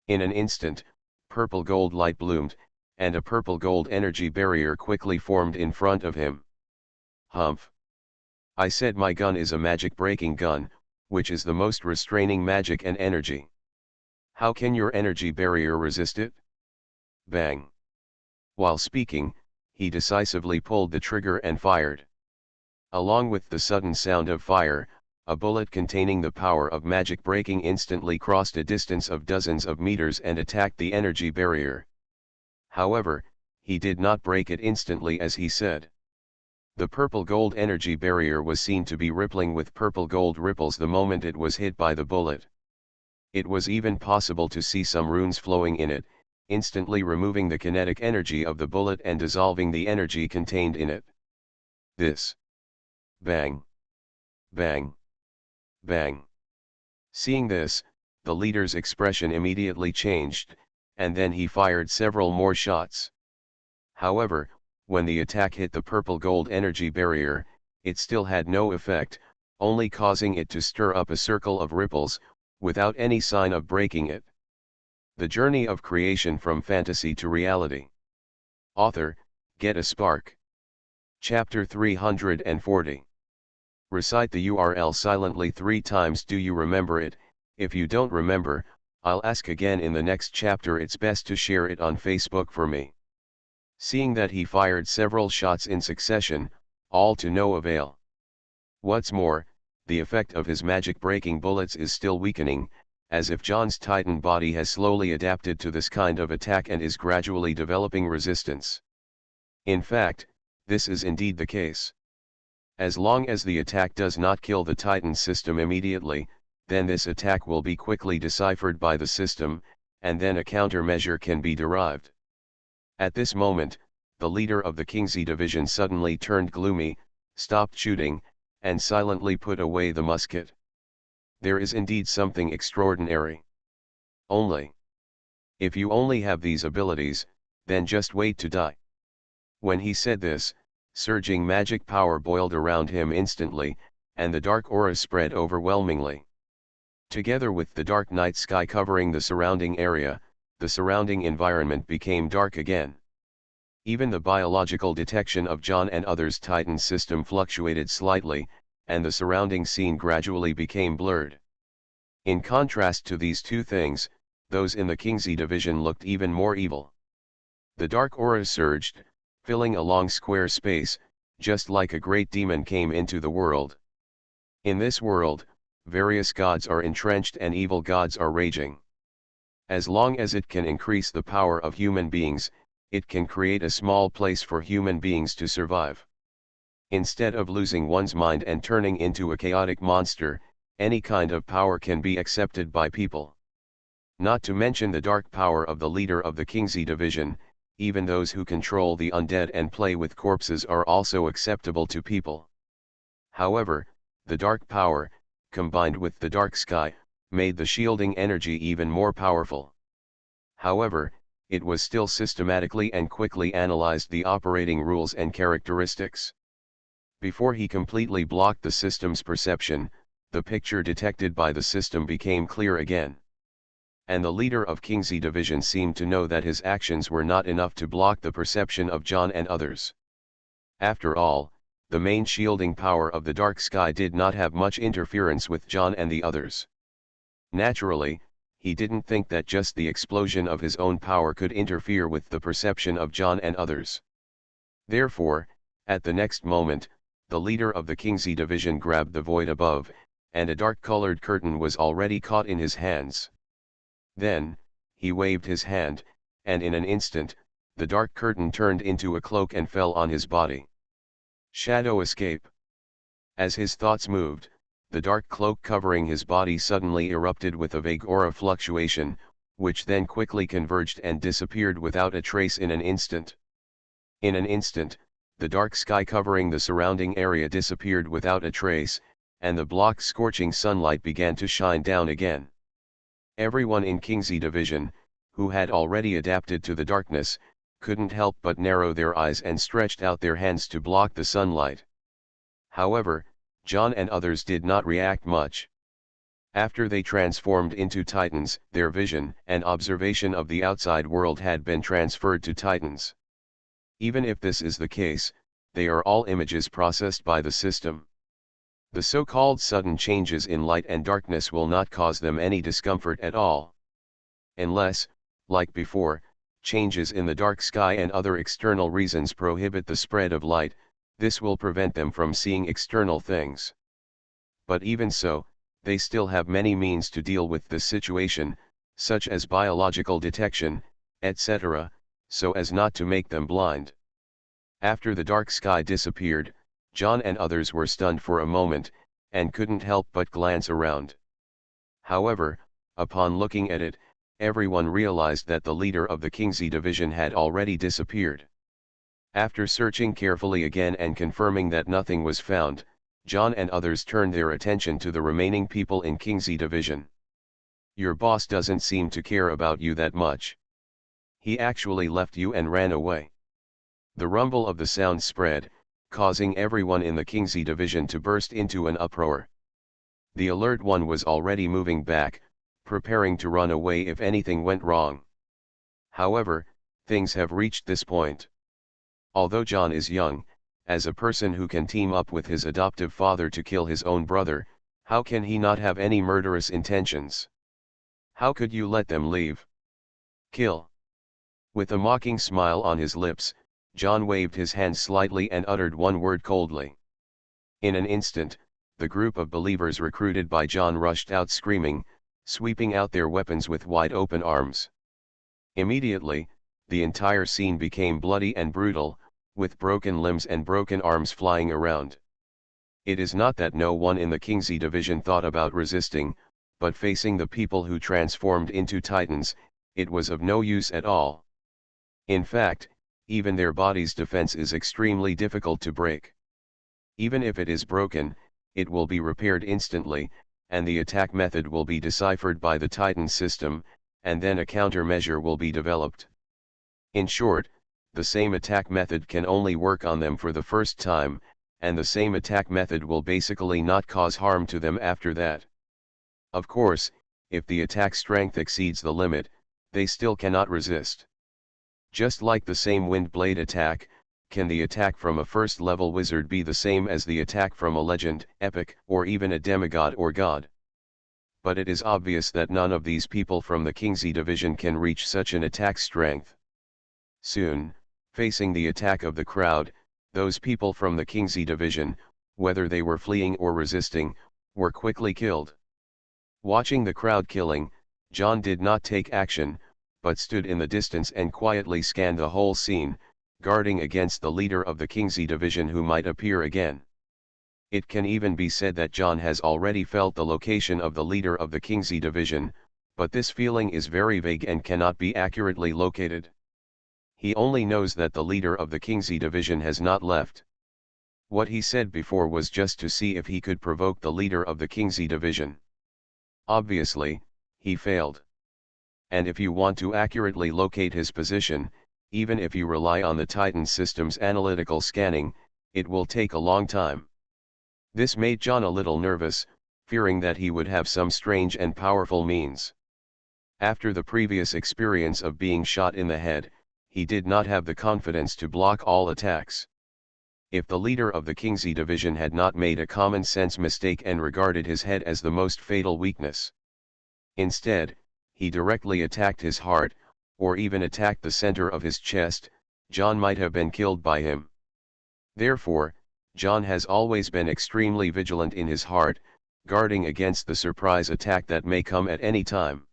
In an instant, purple gold light bloomed, and a purple gold energy barrier quickly formed in front of him. Humph! I said my gun is a magic breaking gun, which is the most restraining magic and energy. How can your energy barrier resist it? Bang! While speaking, he decisively pulled the trigger and fired. Along with the sudden sound of fire, a bullet containing the power of magic breaking instantly crossed a distance of dozens of meters and attacked the energy barrier. However, he did not break it instantly as he said. The purple gold energy barrier was seen to be rippling with purple gold ripples the moment it was hit by the bullet. It was even possible to see some runes flowing in it, instantly removing the kinetic energy of the bullet and dissolving the energy contained in it. This. Bang. Bang. Bang. Seeing this, the leader's expression immediately changed, and then he fired several more shots. However, when the attack hit the purple gold energy barrier, it still had no effect, only causing it to stir up a circle of ripples, without any sign of breaking it. The Journey of Creation from Fantasy to Reality. Author, Get a Spark. Chapter 340. Recite the URL silently 3 times. Do you remember it? If you don't remember, I'll ask again in the next chapter. It's best to share it on Facebook for me. Seeing that he fired several shots in succession, all to no avail. What's more, the effect of his magic-breaking bullets is still weakening, as if John's Titan body has slowly adapted to this kind of attack and is gradually developing resistance. In fact, this is indeed the case. As long as the attack does not kill the Titan system immediately, then this attack will be quickly deciphered by the system, and then a countermeasure can be derived. At this moment, the leader of the Kingsley division suddenly turned gloomy, stopped shooting, and silently put away the musket. There is indeed something extraordinary. If you only have these abilities, then just wait to die. When he said this, surging magic power boiled around him instantly, and the dark aura spread overwhelmingly. Together with the dark night sky covering the surrounding area, the surrounding environment became dark again. Even the biological detection of John and others' Titan system fluctuated slightly, and the surrounding scene gradually became blurred. In contrast to these two things, those in the Kingsley division looked even more evil. The dark aura surged, filling a long square space, just like a great demon came into the world. In this world, various gods are entrenched and evil gods are raging. As long as it can increase the power of human beings, it can create a small place for human beings to survive. Instead of losing one's mind and turning into a chaotic monster, any kind of power can be accepted by people. Not to mention the dark power of the leader of the Kingsley division, even those who control the undead and play with corpses are also acceptable to people. However, the dark power, combined with the dark sky, made the shielding energy even more powerful. However, it was still systematically and quickly analyzed the operating rules and characteristics. Before he completely blocked the system's perception, the picture detected by the system became clear again. And the leader of Kingsley division seemed to know that his actions were not enough to block the perception of John and others. After all, the main shielding power of the dark sky did not have much interference with John and the others. Naturally, he didn't think that just the explosion of his own power could interfere with the perception of John and others. Therefore, at the next moment, the leader of the Kingsley division grabbed the void above, and a dark-colored curtain was already caught in his hands. Then, he waved his hand, and in an instant, the dark curtain turned into a cloak and fell on his body. Shadow escape. As his thoughts moved, the dark cloak covering his body suddenly erupted with a vague aura fluctuation, which then quickly converged and disappeared without a trace in an instant. In an instant, the dark sky covering the surrounding area disappeared without a trace, and the block's scorching sunlight began to shine down again. Everyone in Kingsley division, who had already adapted to the darkness, couldn't help but narrow their eyes and stretched out their hands to block the sunlight. However, John and others did not react much. After they transformed into Titans, their vision and observation of the outside world had been transferred to Titans. Even if this is the case, they are all images processed by the system. The so-called sudden changes in light and darkness will not cause them any discomfort at all. Unless, like before, changes in the dark sky and other external reasons prohibit the spread of light, this will prevent them from seeing external things. But even so, they still have many means to deal with this situation, such as biological detection, etc., so as not to make them blind. After the dark sky disappeared, John and others were stunned for a moment, and couldn't help but glance around. However, upon looking at it, everyone realized that the leader of the Kingsley division had already disappeared. After searching carefully again and confirming that nothing was found, John and others turned their attention to the remaining people in Kingsley division. Your boss doesn't seem to care about you that much. He actually left you and ran away. The rumble of the sound spread, causing everyone in the Kingsley division to burst into an uproar. The alert one was already moving back, preparing to run away if anything went wrong. However, things have reached this point. Although John is young, as a person who can team up with his adoptive father to kill his own brother, how can he not have any murderous intentions? How could you let them leave? Kill. With a mocking smile on his lips, John waved his hand slightly and uttered one word coldly. In an instant, the group of believers recruited by John rushed out screaming, sweeping out their weapons with wide open arms. Immediately, the entire scene became bloody and brutal, with broken limbs and broken arms flying around. It is not that no one in the Kingsley division thought about resisting, but facing the people who transformed into Titans, it was of no use at all. In fact, even their body's defense is extremely difficult to break. Even if it is broken, it will be repaired instantly, and the attack method will be deciphered by the Titan system, and then a countermeasure will be developed. In short, the same attack method can only work on them for the first time, and the same attack method will basically not cause harm to them after that. Of course, if the attack strength exceeds the limit, they still cannot resist. Just like the same wind blade attack, can the attack from a first level wizard be the same as the attack from a legend, epic, or even a demigod or god? But it is obvious that none of these people from the Kingsley division can reach such an attack strength. Soon, facing the attack of the crowd, those people from the Kingsley division, whether they were fleeing or resisting, were quickly killed. Watching the crowd killing, John did not take action, but stood in the distance and quietly scanned the whole scene, guarding against the leader of the Kingsley division who might appear again. It can even be said that John has already felt the location of the leader of the Kingsley division, but this feeling is very vague and cannot be accurately located. He only knows that the leader of the Kingsley division has not left. What he said before was just to see if he could provoke the leader of the Kingsley division. Obviously, he failed. And if you want to accurately locate his position, even if you rely on the Titan system's analytical scanning, it will take a long time. This made John a little nervous, fearing that he would have some strange and powerful means. After the previous experience of being shot in the head, he did not have the confidence to block all attacks. If the leader of the Kingsley division had not made a common sense mistake and regarded his head as the most fatal weakness. Instead, he directly attacked his heart, or even attacked the center of his chest, John might have been killed by him. Therefore, John has always been extremely vigilant in his heart, guarding against the surprise attack that may come at any time.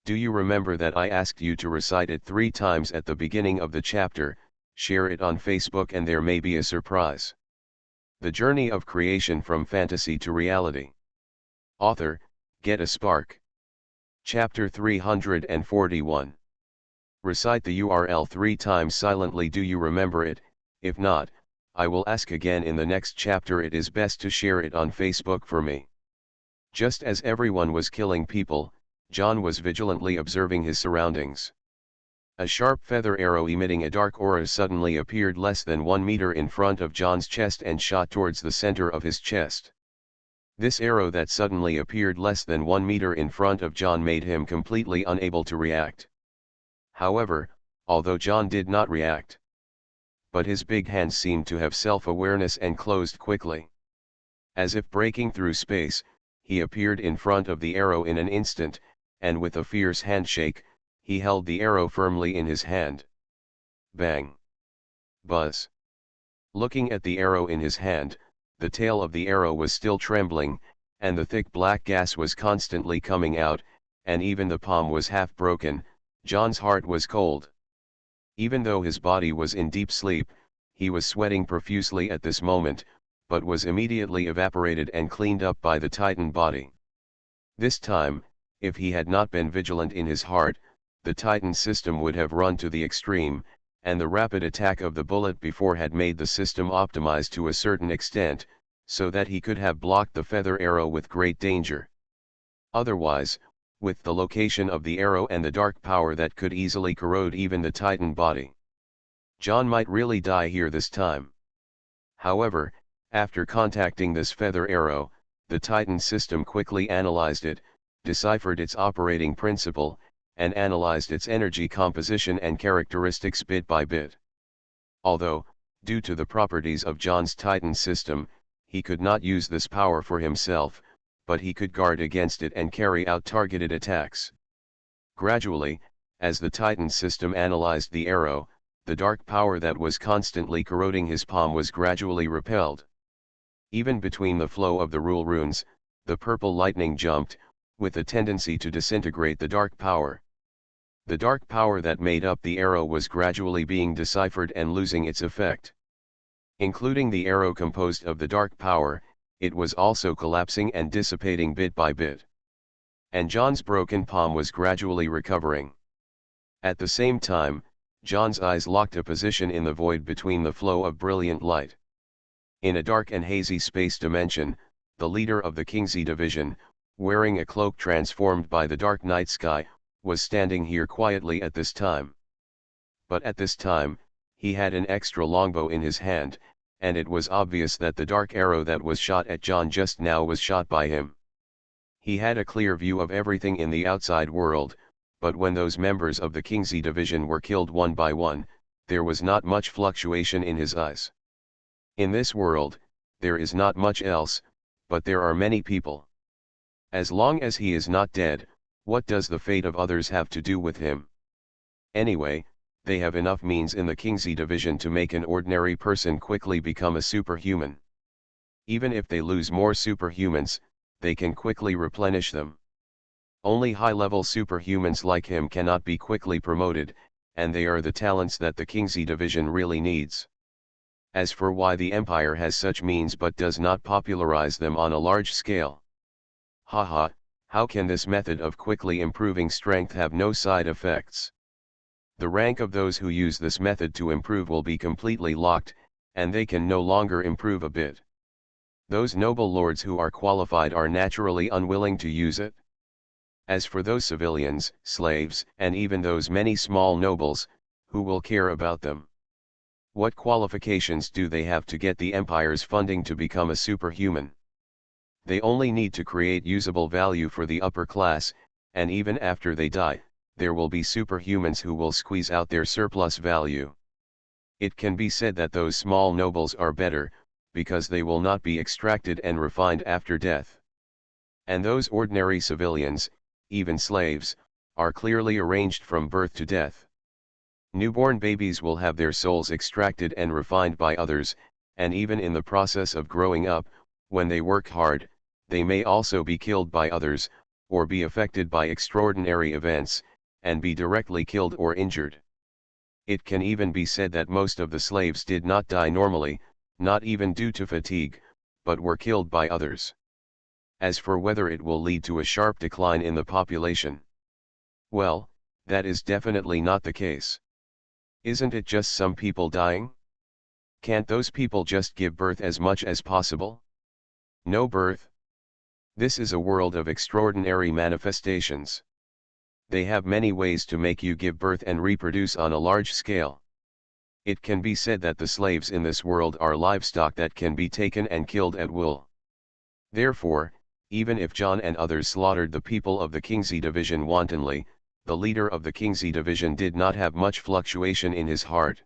Do you remember that I asked you to recite it 3 times at the beginning of the chapter? Share it on Facebook and there may be a surprise. The Journey of Creation from Fantasy to Reality. Author, Get a Spark. Chapter 341. Recite the URL 3 times silently. Do you remember it? If not, I will ask again in the next chapter. It is best to share it on Facebook for me. Just as everyone was killing people, John was vigilantly observing his surroundings. A sharp feather arrow emitting a dark aura suddenly appeared less than 1 meter in front of John's chest and shot towards the center of his chest. This arrow that suddenly appeared less than 1 meter in front of John made him completely unable to react. However, although John did not react, but his big hands seemed to have self-awareness and closed quickly. As if breaking through space, he appeared in front of the arrow in an instant, and with a fierce handshake, he held the arrow firmly in his hand. Bang! Buzz! Looking at the arrow in his hand, the tail of the arrow was still trembling, and the thick black gas was constantly coming out, and even the palm was half broken. John's heart was cold. Even though his body was in deep sleep, he was sweating profusely at this moment, but was immediately evaporated and cleaned up by the Titan body. This time, if he had not been vigilant in his heart, the Titan system would have run to the extreme, and the rapid attack of the bullet before had made the system optimized to a certain extent, so that he could have blocked the feather arrow with great danger. Otherwise, with the location of the arrow and the dark power that could easily corrode even the Titan body, John might really die here this time. However, after contacting this feather arrow, the Titan system quickly analyzed it, deciphered its operating principle, and analyzed its energy composition and characteristics bit by bit. Although, due to the properties of John's Titan system, he could not use this power for himself, but he could guard against it and carry out targeted attacks. Gradually, as the Titan system analyzed the arrow, the dark power that was constantly corroding his palm was gradually repelled. Even between the flow of the rule runes, the purple lightning jumped, with a tendency to disintegrate the dark power. The dark power that made up the arrow was gradually being deciphered and losing its effect. Including the arrow composed of the dark power, it was also collapsing and dissipating bit by bit. And John's broken palm was gradually recovering. At the same time, John's eyes locked a position in the void between the flow of brilliant light. In a dark and hazy space dimension, the leader of the Kingsley division, wearing a cloak transformed by the dark night sky, was standing here quietly at this time. But at this time, he had an extra longbow in his hand, and it was obvious that the dark arrow that was shot at John just now was shot by him. He had a clear view of everything in the outside world, but when those members of the Kingsley division were killed one by one, there was not much fluctuation in his eyes. In this world, there is not much else, but there are many people. As long as he is not dead, what does the fate of others have to do with him? Anyway, they have enough means in the Kingsley division to make an ordinary person quickly become a superhuman. Even if they lose more superhumans, they can quickly replenish them. Only high-level superhumans like him cannot be quickly promoted, and they are the talents that the Kingsley division really needs. As for why the Empire has such means but does not popularize them on a large scale. Haha, how can this method of quickly improving strength have no side effects? The rank of those who use this method to improve will be completely locked, and they can no longer improve a bit. Those noble lords who are qualified are naturally unwilling to use it. As for those civilians, slaves, and even those many small nobles, who will care about them? What qualifications do they have to get the Empire's funding to become a superhuman? They only need to create usable value for the upper class, and even after they die, there will be superhumans who will squeeze out their surplus value. It can be said that those small nobles are better, because they will not be extracted and refined after death. And those ordinary civilians, even slaves, are clearly arranged from birth to death. Newborn babies will have their souls extracted and refined by others, and even in the process of growing up, when they work hard, they may also be killed by others, or be affected by extraordinary events, and be directly killed or injured. It can even be said that most of the slaves did not die normally, not even due to fatigue, but were killed by others. As for whether it will lead to a sharp decline in the population, well, that is definitely not the case. Isn't it just some people dying? Can't those people just give birth as much as possible? No birth? This is a world of extraordinary manifestations. They have many ways to make you give birth and reproduce on a large scale. It can be said that the slaves in this world are livestock that can be taken and killed at will. Therefore, even if John and others slaughtered the people of the Kingsley division wantonly, the leader of the Kingsley division did not have much fluctuation in his heart.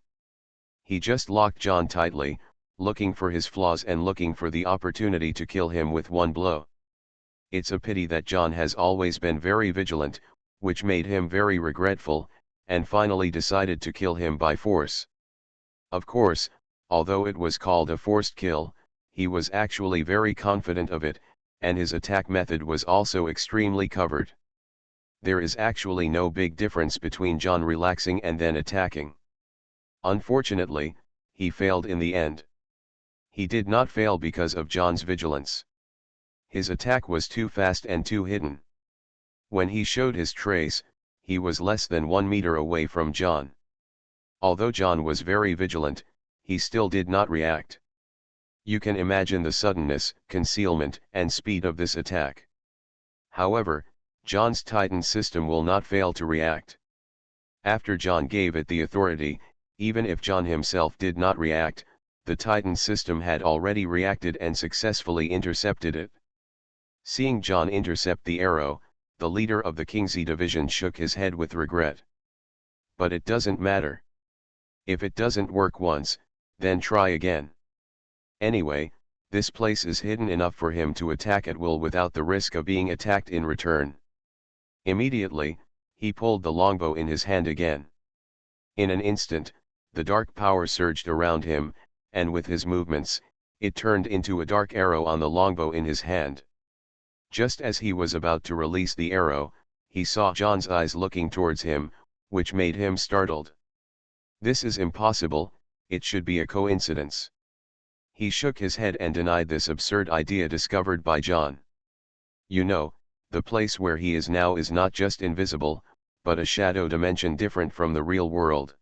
He just locked John tightly, looking for his flaws and looking for the opportunity to kill him with one blow. It's a pity that John has always been very vigilant, which made him very regretful, and finally decided to kill him by force. Of course, although it was called a forced kill, he was actually very confident of it, and his attack method was also extremely covered. There is actually no big difference between John relaxing and then attacking. Unfortunately, he failed in the end. He did not fail because of John's vigilance. His attack was too fast and too hidden. When he showed his trace, he was less than 1 meter away from John. Although John was very vigilant, he still did not react. You can imagine the suddenness, concealment, and speed of this attack. However, John's Titan system will not fail to react. After John gave it the authority, even if John himself did not react, the Titan system had already reacted and successfully intercepted it. Seeing John intercept the arrow, the leader of the Kingsley division shook his head with regret. But it doesn't matter. If it doesn't work once, then try again. Anyway, this place is hidden enough for him to attack at will without the risk of being attacked in return. Immediately, he pulled the longbow in his hand again. In an instant, the dark power surged around him, and with his movements, it turned into a dark arrow on the longbow in his hand. Just as he was about to release the arrow, he saw John's eyes looking towards him, which made him startled. This is impossible, it should be a coincidence. He shook his head and denied this absurd idea discovered by John. You know, the place where he is now is not just invisible, but a shadow dimension different from the real world.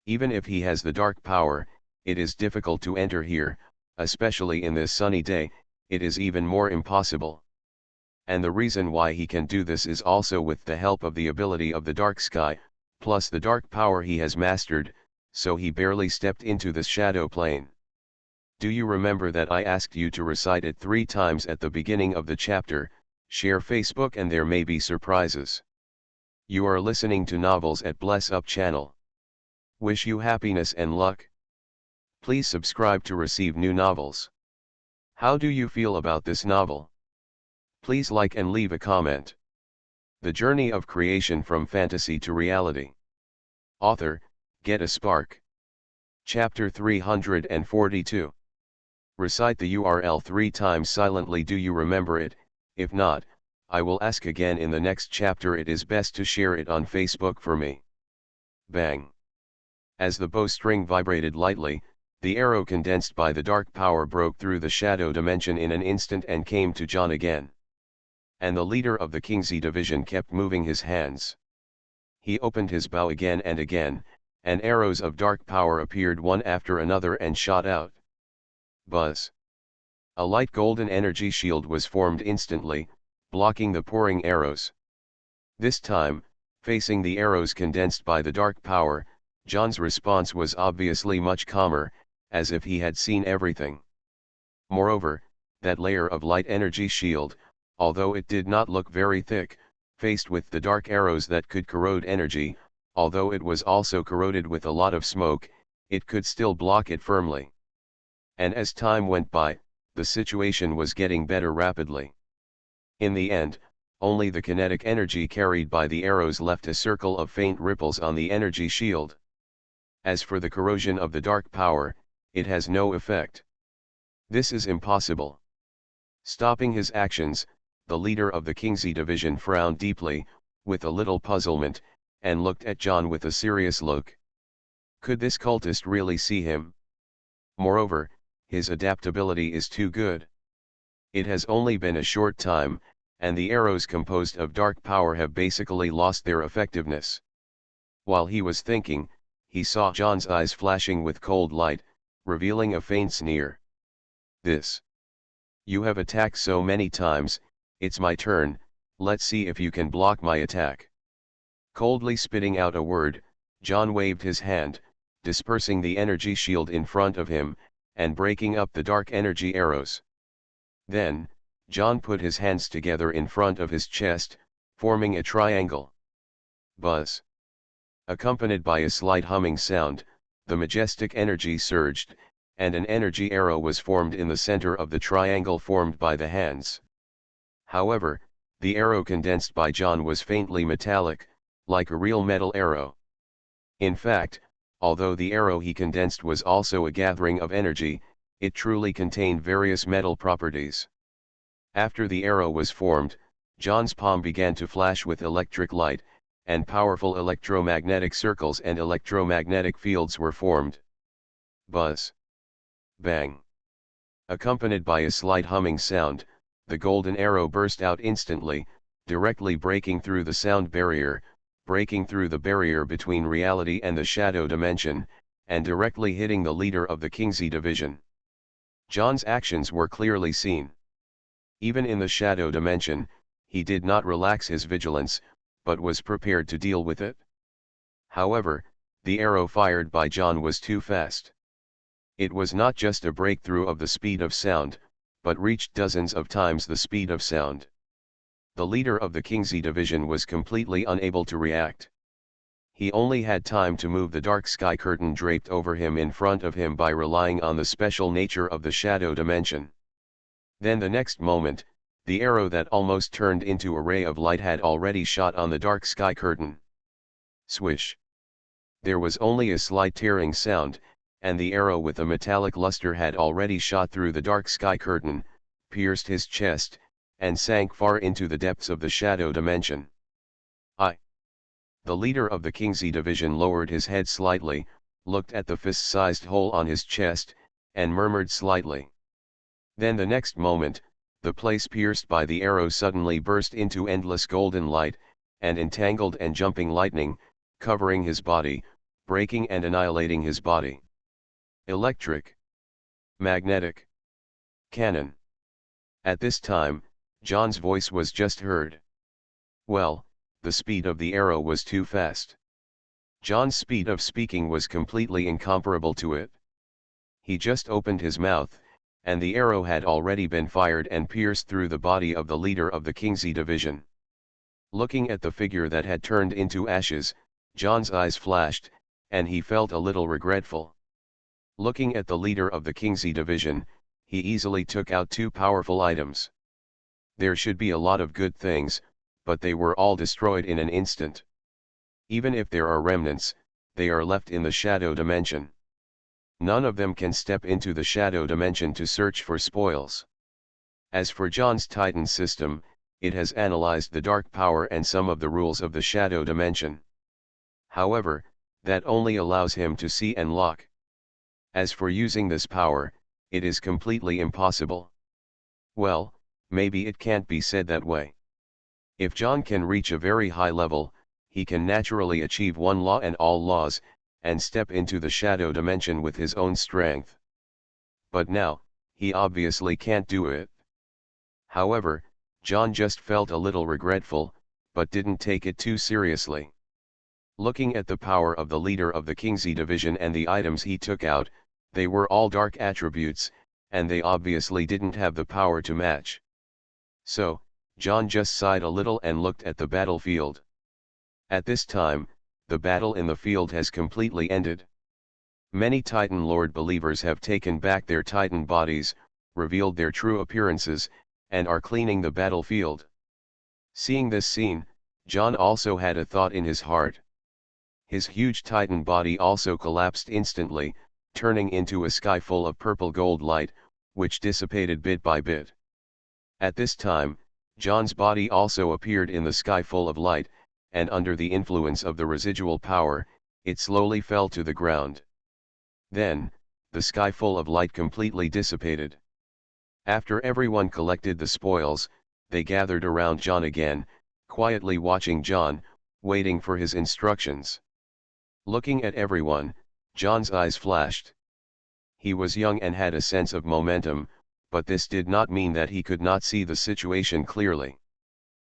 Even if he has the dark power, it is difficult to enter here, especially in this sunny day, it is even more impossible. And the reason why he can do this is also with the help of the ability of the dark sky, plus the dark power he has mastered, so he barely stepped into this shadow plane. Do you remember that I asked you to recite it 3 times at the beginning of the chapter? Share Facebook and there may be surprises. You are listening to Novels at Bless Up channel. Wish you happiness and luck. Please subscribe to receive new novels. How do you feel about this novel? Please like and leave a comment. The Journey of Creation from Fantasy to Reality. Author, Get a Spark. Chapter 342. Recite the URL 3 times silently. Do you remember it? If not, I will ask again in the next chapter. It is best to share it on Facebook for me. Bang. As the bowstring vibrated lightly, the arrow condensed by the dark power broke through the shadow dimension in an instant and came to John again. And the leader of the Kingsley division kept moving his hands. He opened his bow again and again, and arrows of dark power appeared one after another and shot out. Buzz. A light golden energy shield was formed instantly, blocking the pouring arrows. This time, facing the arrows condensed by the dark power, John's response was obviously much calmer, as if he had seen everything. Moreover, that layer of light energy shield, although it did not look very thick, faced with the dark arrows that could corrode energy, although it was also corroded with a lot of smoke, it could still block it firmly. And as time went by, the situation was getting better rapidly. In the end, only the kinetic energy carried by the arrows left a circle of faint ripples on the energy shield. As for the corrosion of the dark power, it has no effect. This is impossible. Stopping his actions, the leader of the Kingsley division frowned deeply, with a little puzzlement, and looked at John with a serious look. Could this cultist really see him? Moreover, his adaptability is too good. It has only been a short time, and the arrows composed of dark power have basically lost their effectiveness. While he was thinking, he saw John's eyes flashing with cold light, revealing a faint sneer. This. You have attacked so many times, it's my turn, let's see if you can block my attack. Coldly spitting out a word, John waved his hand, dispersing the energy shield in front of him, and breaking up the dark energy arrows. Then, John put his hands together in front of his chest, forming a triangle. Buzz. Accompanied by a slight humming sound, the majestic energy surged, and an energy arrow was formed in the center of the triangle formed by the hands. However, the arrow condensed by John was faintly metallic, like a real metal arrow. In fact, although the arrow he condensed was also a gathering of energy, it truly contained various metal properties. After the arrow was formed, John's palm began to flash with electric light, and powerful electromagnetic circles and electromagnetic fields were formed. Buzz. Bang. Accompanied by a slight humming sound, the golden arrow burst out instantly, directly breaking through the sound barrier, breaking through the barrier between reality and the shadow dimension, and directly hitting the leader of the Kingsley division. John's actions were clearly seen. Even in the shadow dimension, he did not relax his vigilance, but was prepared to deal with it. However, the arrow fired by John was too fast. It was not just a breakthrough of the speed of sound, but reached dozens of times the speed of sound. The leader of the Kingsley division was completely unable to react. He only had time to move the dark sky curtain draped over him in front of him by relying on the special nature of the shadow dimension. Then the next moment, the arrow that almost turned into a ray of light had already shot on the dark sky curtain. Swish. There was only a slight tearing sound, and the arrow with a metallic luster had already shot through the dark sky curtain, pierced his chest, and sank far into the depths of the shadow dimension. The leader of the Kingsley division lowered his head slightly, looked at the fist-sized hole on his chest, and murmured slightly. Then the next moment, the place pierced by the arrow suddenly burst into endless golden light, and entangled and jumping lightning, covering his body, breaking and annihilating his body. Electric. Magnetic. Cannon. At this time, John's voice was just heard. Well, the speed of the arrow was too fast. John's speed of speaking was completely incomparable to it. He just opened his mouth, and the arrow had already been fired and pierced through the body of the leader of the Kingsley division. Looking at the figure that had turned into ashes, John's eyes flashed, and he felt a little regretful. Looking at the leader of the Kingsley division, he easily took out two powerful items. There should be a lot of good things, but they were all destroyed in an instant. Even if there are remnants, they are left in the shadow dimension. None of them can step into the shadow dimension to search for spoils. As for John's Titan system, it has analyzed the dark power and some of the rules of the shadow dimension. However, that only allows him to see and lock. As for using this power, it is completely impossible. Well, maybe it can't be said that way. If John can reach a very high level, he can naturally achieve one law and all laws, and step into the shadow dimension with his own strength. But now, he obviously can't do it. However, John just felt a little regretful, but didn't take it too seriously. Looking at the power of the leader of the Kingsley division and the items he took out, they were all dark attributes, and they obviously didn't have the power to match. So, John just sighed a little and looked at the battlefield. At this time, the battle in the field has completely ended. Many Titan Lord believers have taken back their Titan bodies, revealed their true appearances, and are cleaning the battlefield. Seeing this scene, John also had a thought in his heart. His huge Titan body also collapsed instantly, turning into a sky full of purple gold light, which dissipated bit by bit. At this time, John's body also appeared in the sky full of light, and under the influence of the residual power, it slowly fell to the ground. Then, the sky full of light completely dissipated. After everyone collected the spoils, they gathered around John again, quietly watching John, waiting for his instructions. Looking at everyone, John's eyes flashed. He was young and had a sense of momentum, but this did not mean that he could not see the situation clearly.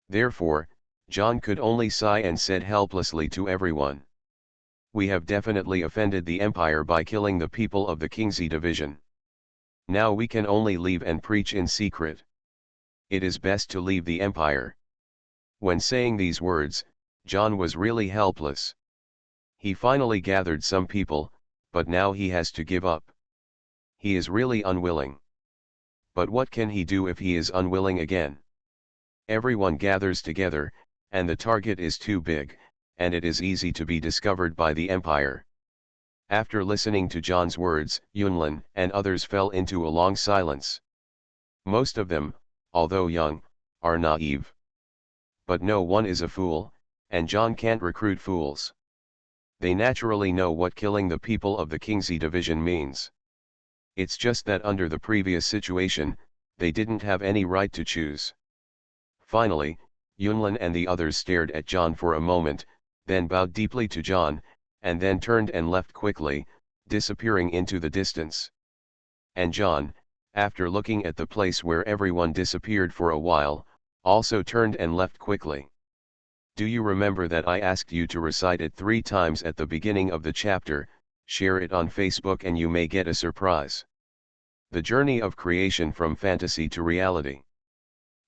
Therefore, John could only sigh and said helplessly to everyone, "We have definitely offended the Empire by killing the people of the Kingsley division. Now we can only leave and preach in secret. It is best to leave the Empire." When saying these words, John was really helpless. He finally gathered some people, but now he has to give up. He is really unwilling. But what can he do if he is unwilling again? Everyone gathers together, and the target is too big, and it is easy to be discovered by the Empire. After listening to John's words, Xuanhuan and others fell into a long silence. Most of them, although young, are naive. But no one is a fool, and John can't recruit fools. They naturally know what killing the people of the Kingsley division means. It's just that under the previous situation, they didn't have any right to choose. Finally, Xuanhuan and the others stared at John for a moment, then bowed deeply to John, and then turned and left quickly, disappearing into the distance. And John, after looking at the place where everyone disappeared for a while, also turned and left quickly. Do you remember that I asked you to recite it 3 times at the beginning of the chapter? Share it on Facebook and you may get a surprise. The Journey of Creation from Fantasy to Reality.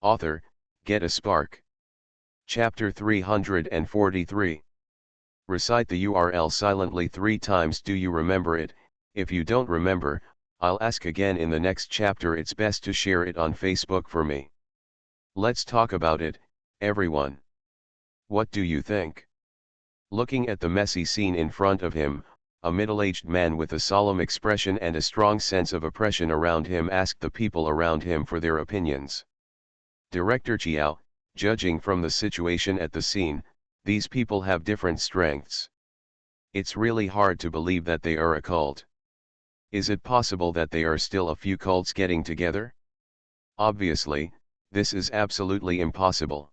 Author, Get a Spark. Chapter 343. Recite the URL silently 3 times. Do you remember it? If you don't remember, I'll ask again in the next chapter. It's best to share it on Facebook for me. Let's talk about it, everyone. What do you think? Looking at the messy scene in front of him, a middle-aged man with a solemn expression and a strong sense of oppression around him asked the people around him for their opinions. Director Chiao, judging from the situation at the scene, these people have different strengths. It's really hard to believe that they are a cult. Is it possible that they are still a few cults getting together? Obviously, this is absolutely impossible.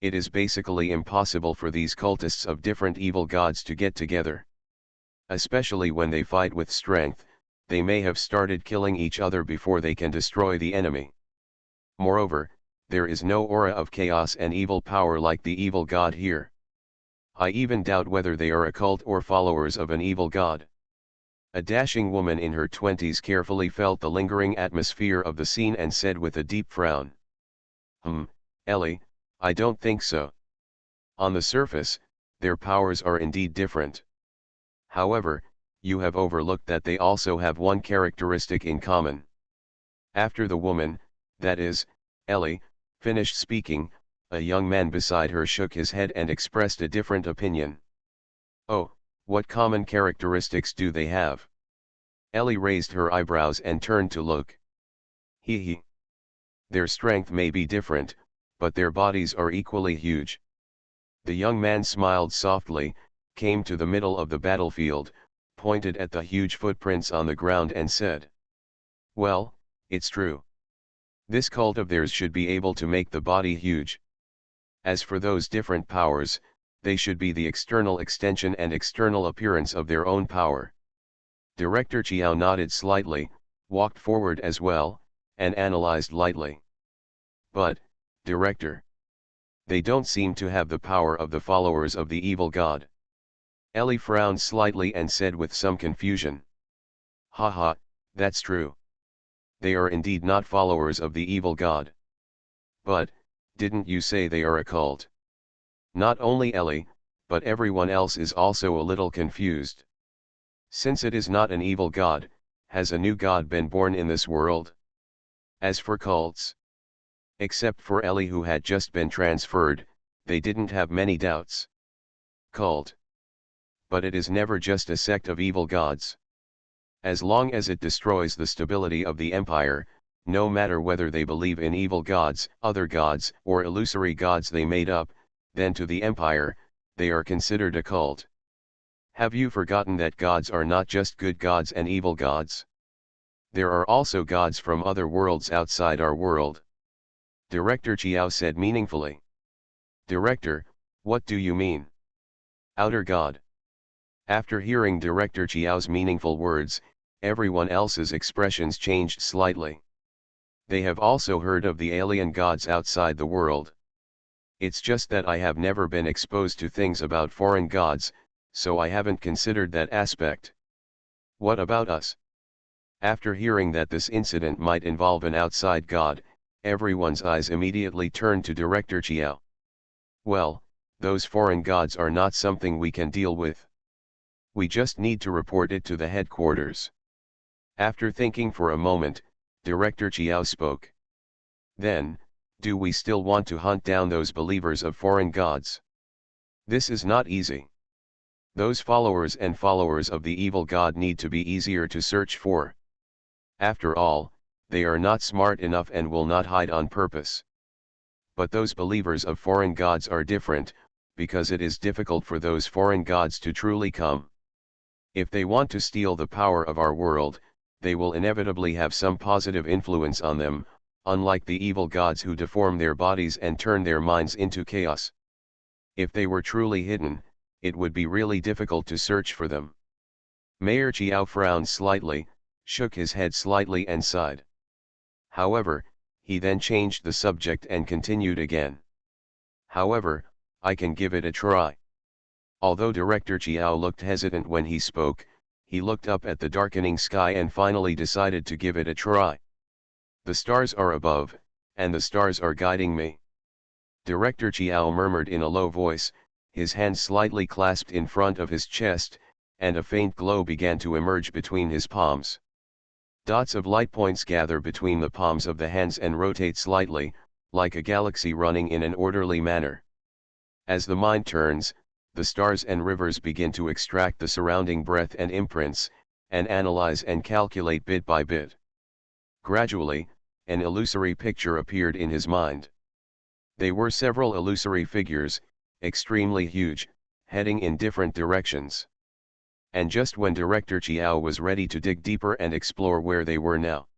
It is basically impossible for these cultists of different evil gods to get together. Especially when they fight with strength, they may have started killing each other before they can destroy the enemy. Moreover, there is no aura of chaos and evil power like the evil god here. I even doubt whether they are a cult or followers of an evil god. A dashing woman in her 20s carefully felt the lingering atmosphere of the scene and said with a deep frown. Ellie, I don't think so. On the surface, their powers are indeed different. However, you have overlooked that they also have one characteristic in common. After the woman, that is, Ellie, finished speaking, a young man beside her shook his head and expressed a different opinion. Oh, what common characteristics do they have? Ellie raised her eyebrows and turned to look. He. Their strength may be different, but their bodies are equally huge. The young man smiled softly, came to the middle of the battlefield, pointed at the huge footprints on the ground and said, well, it's true. This cult of theirs should be able to make the body huge. As for those different powers, they should be the external extension and external appearance of their own power. Director Chiao nodded slightly, walked forward as well, and analyzed lightly. But, Director, they don't seem to have the power of the followers of the evil god. Ellie frowned slightly and said with some confusion. Haha, that's true. They are indeed not followers of the evil god. But, didn't you say they are a cult? Not only Ellie, but everyone else is also a little confused. Since it is not an evil god, has a new god been born in this world? As for cults, except for Ellie who had just been transferred, they didn't have many doubts. Cult. But it is never just a sect of evil gods. As long as it destroys the stability of the empire, no matter whether they believe in evil gods, other gods, or illusory gods they made up, then to the empire, they are considered a cult. Have you forgotten that gods are not just good gods and evil gods? There are also gods from other worlds outside our world. Director Chiao said meaningfully. Director, what do you mean? Outer god. After hearing Director Chiao's meaningful words, everyone else's expressions changed slightly. They have also heard of the alien gods outside the world. It's just that I have never been exposed to things about foreign gods, so I haven't considered that aspect. What about us? After hearing that this incident might involve an outside god, everyone's eyes immediately turned to Director Chiao. Well, those foreign gods are not something we can deal with. We just need to report it to the headquarters. After thinking for a moment, Director Chiao spoke. Then, do we still want to hunt down those believers of foreign gods? This is not easy. Those followers of the evil god need to be easier to search for. After all, they are not smart enough and will not hide on purpose. But those believers of foreign gods are different, because it is difficult for those foreign gods to truly come. If they want to steal the power of our world, they will inevitably have some positive influence on them, unlike the evil gods who deform their bodies and turn their minds into chaos. If they were truly hidden, it would be really difficult to search for them. Mayor Chiao frowned slightly, shook his head slightly and sighed. However, he then changed the subject and continued again. However, I can give it a try. Although Director Chiao looked hesitant when he spoke, he looked up at the darkening sky and finally decided to give it a try. The stars are above, and the stars are guiding me. Director Chiao murmured in a low voice, his hands slightly clasped in front of his chest, and a faint glow began to emerge between his palms. Dots of light points gather between the palms of the hands and rotate slightly, like a galaxy running in an orderly manner. As the mind turns, the stars and rivers begin to extract the surrounding breath and imprints, and analyze and calculate bit by bit. Gradually, an illusory picture appeared in his mind. They were several illusory figures, extremely huge, heading in different directions. And just when Director Chiao was ready to dig deeper and explore where they were now,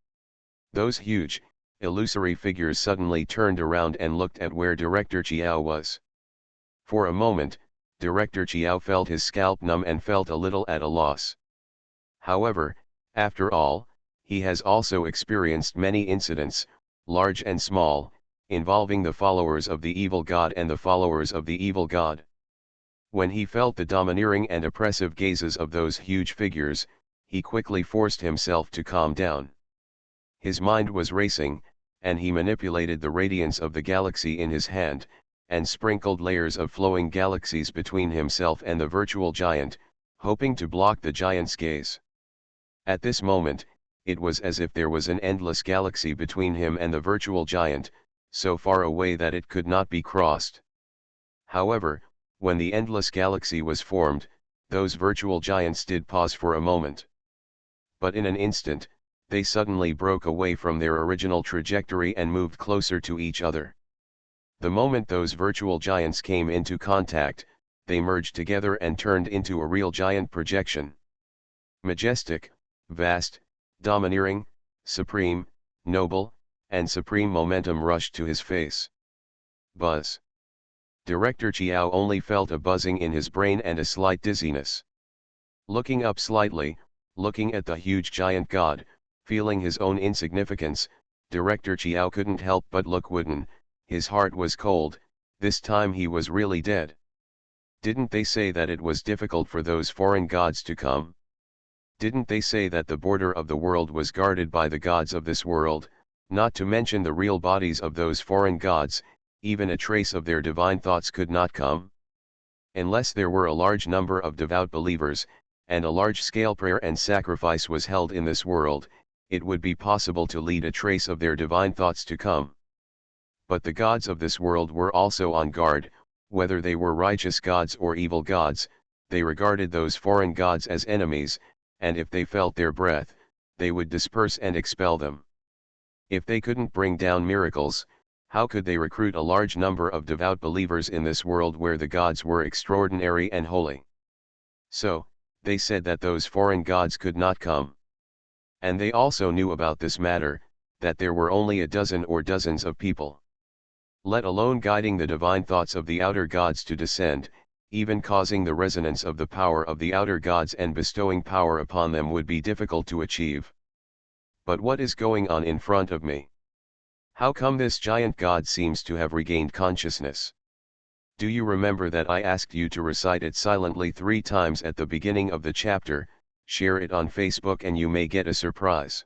those huge, illusory figures suddenly turned around and looked at where Director Chiao was. For a moment, Director Chiao felt his scalp numb and felt a little at a loss. However, after all, he has also experienced many incidents, large and small, involving the followers of the evil god and the followers of the evil god. When he felt the domineering and oppressive gazes of those huge figures, he quickly forced himself to calm down. His mind was racing, and he manipulated the radiance of the galaxy in his hand, and sprinkled layers of flowing galaxies between himself and the virtual giant, hoping to block the giant's gaze. At this moment, it was as if there was an endless galaxy between him and the virtual giant, so far away that it could not be crossed. However, when the endless galaxy was formed, those virtual giants did pause for a moment. But in an instant, they suddenly broke away from their original trajectory and moved closer to each other. The moment those virtual giants came into contact, they merged together and turned into a real giant projection. Majestic, vast, domineering, supreme, noble, and supreme momentum rushed to his face. Buzz. Director Chiao only felt a buzzing in his brain and a slight dizziness. Looking up slightly, looking at the huge giant god, feeling his own insignificance, Director Chiao couldn't help but look wooden. His heart was cold. This time he was really dead. Didn't they say that it was difficult for those foreign gods to come? Didn't they say that the border of the world was guarded by the gods of this world, not to mention the real bodies of those foreign gods? Even a trace of their divine thoughts could not come? Unless there were a large number of devout believers, and a large-scale prayer and sacrifice was held in this world, it would be possible to lead a trace of their divine thoughts to come. But the gods of this world were also on guard. Whether they were righteous gods or evil gods, they regarded those foreign gods as enemies, and if they felt their breath, they would disperse and expel them. If they couldn't bring down miracles, how could they recruit a large number of devout believers in this world where the gods were extraordinary and holy? So, they said that those foreign gods could not come. And they also knew about this matter, that there were only a dozen or dozens of people, let alone guiding the divine thoughts of the outer gods to descend. Even causing the resonance of the power of the outer gods and bestowing power upon them would be difficult to achieve. But what is going on in front of me? How come this giant god seems to have regained consciousness? Do you remember that I asked you to recite it silently 3 times at the beginning of the chapter? Share it on Facebook and you may get a surprise.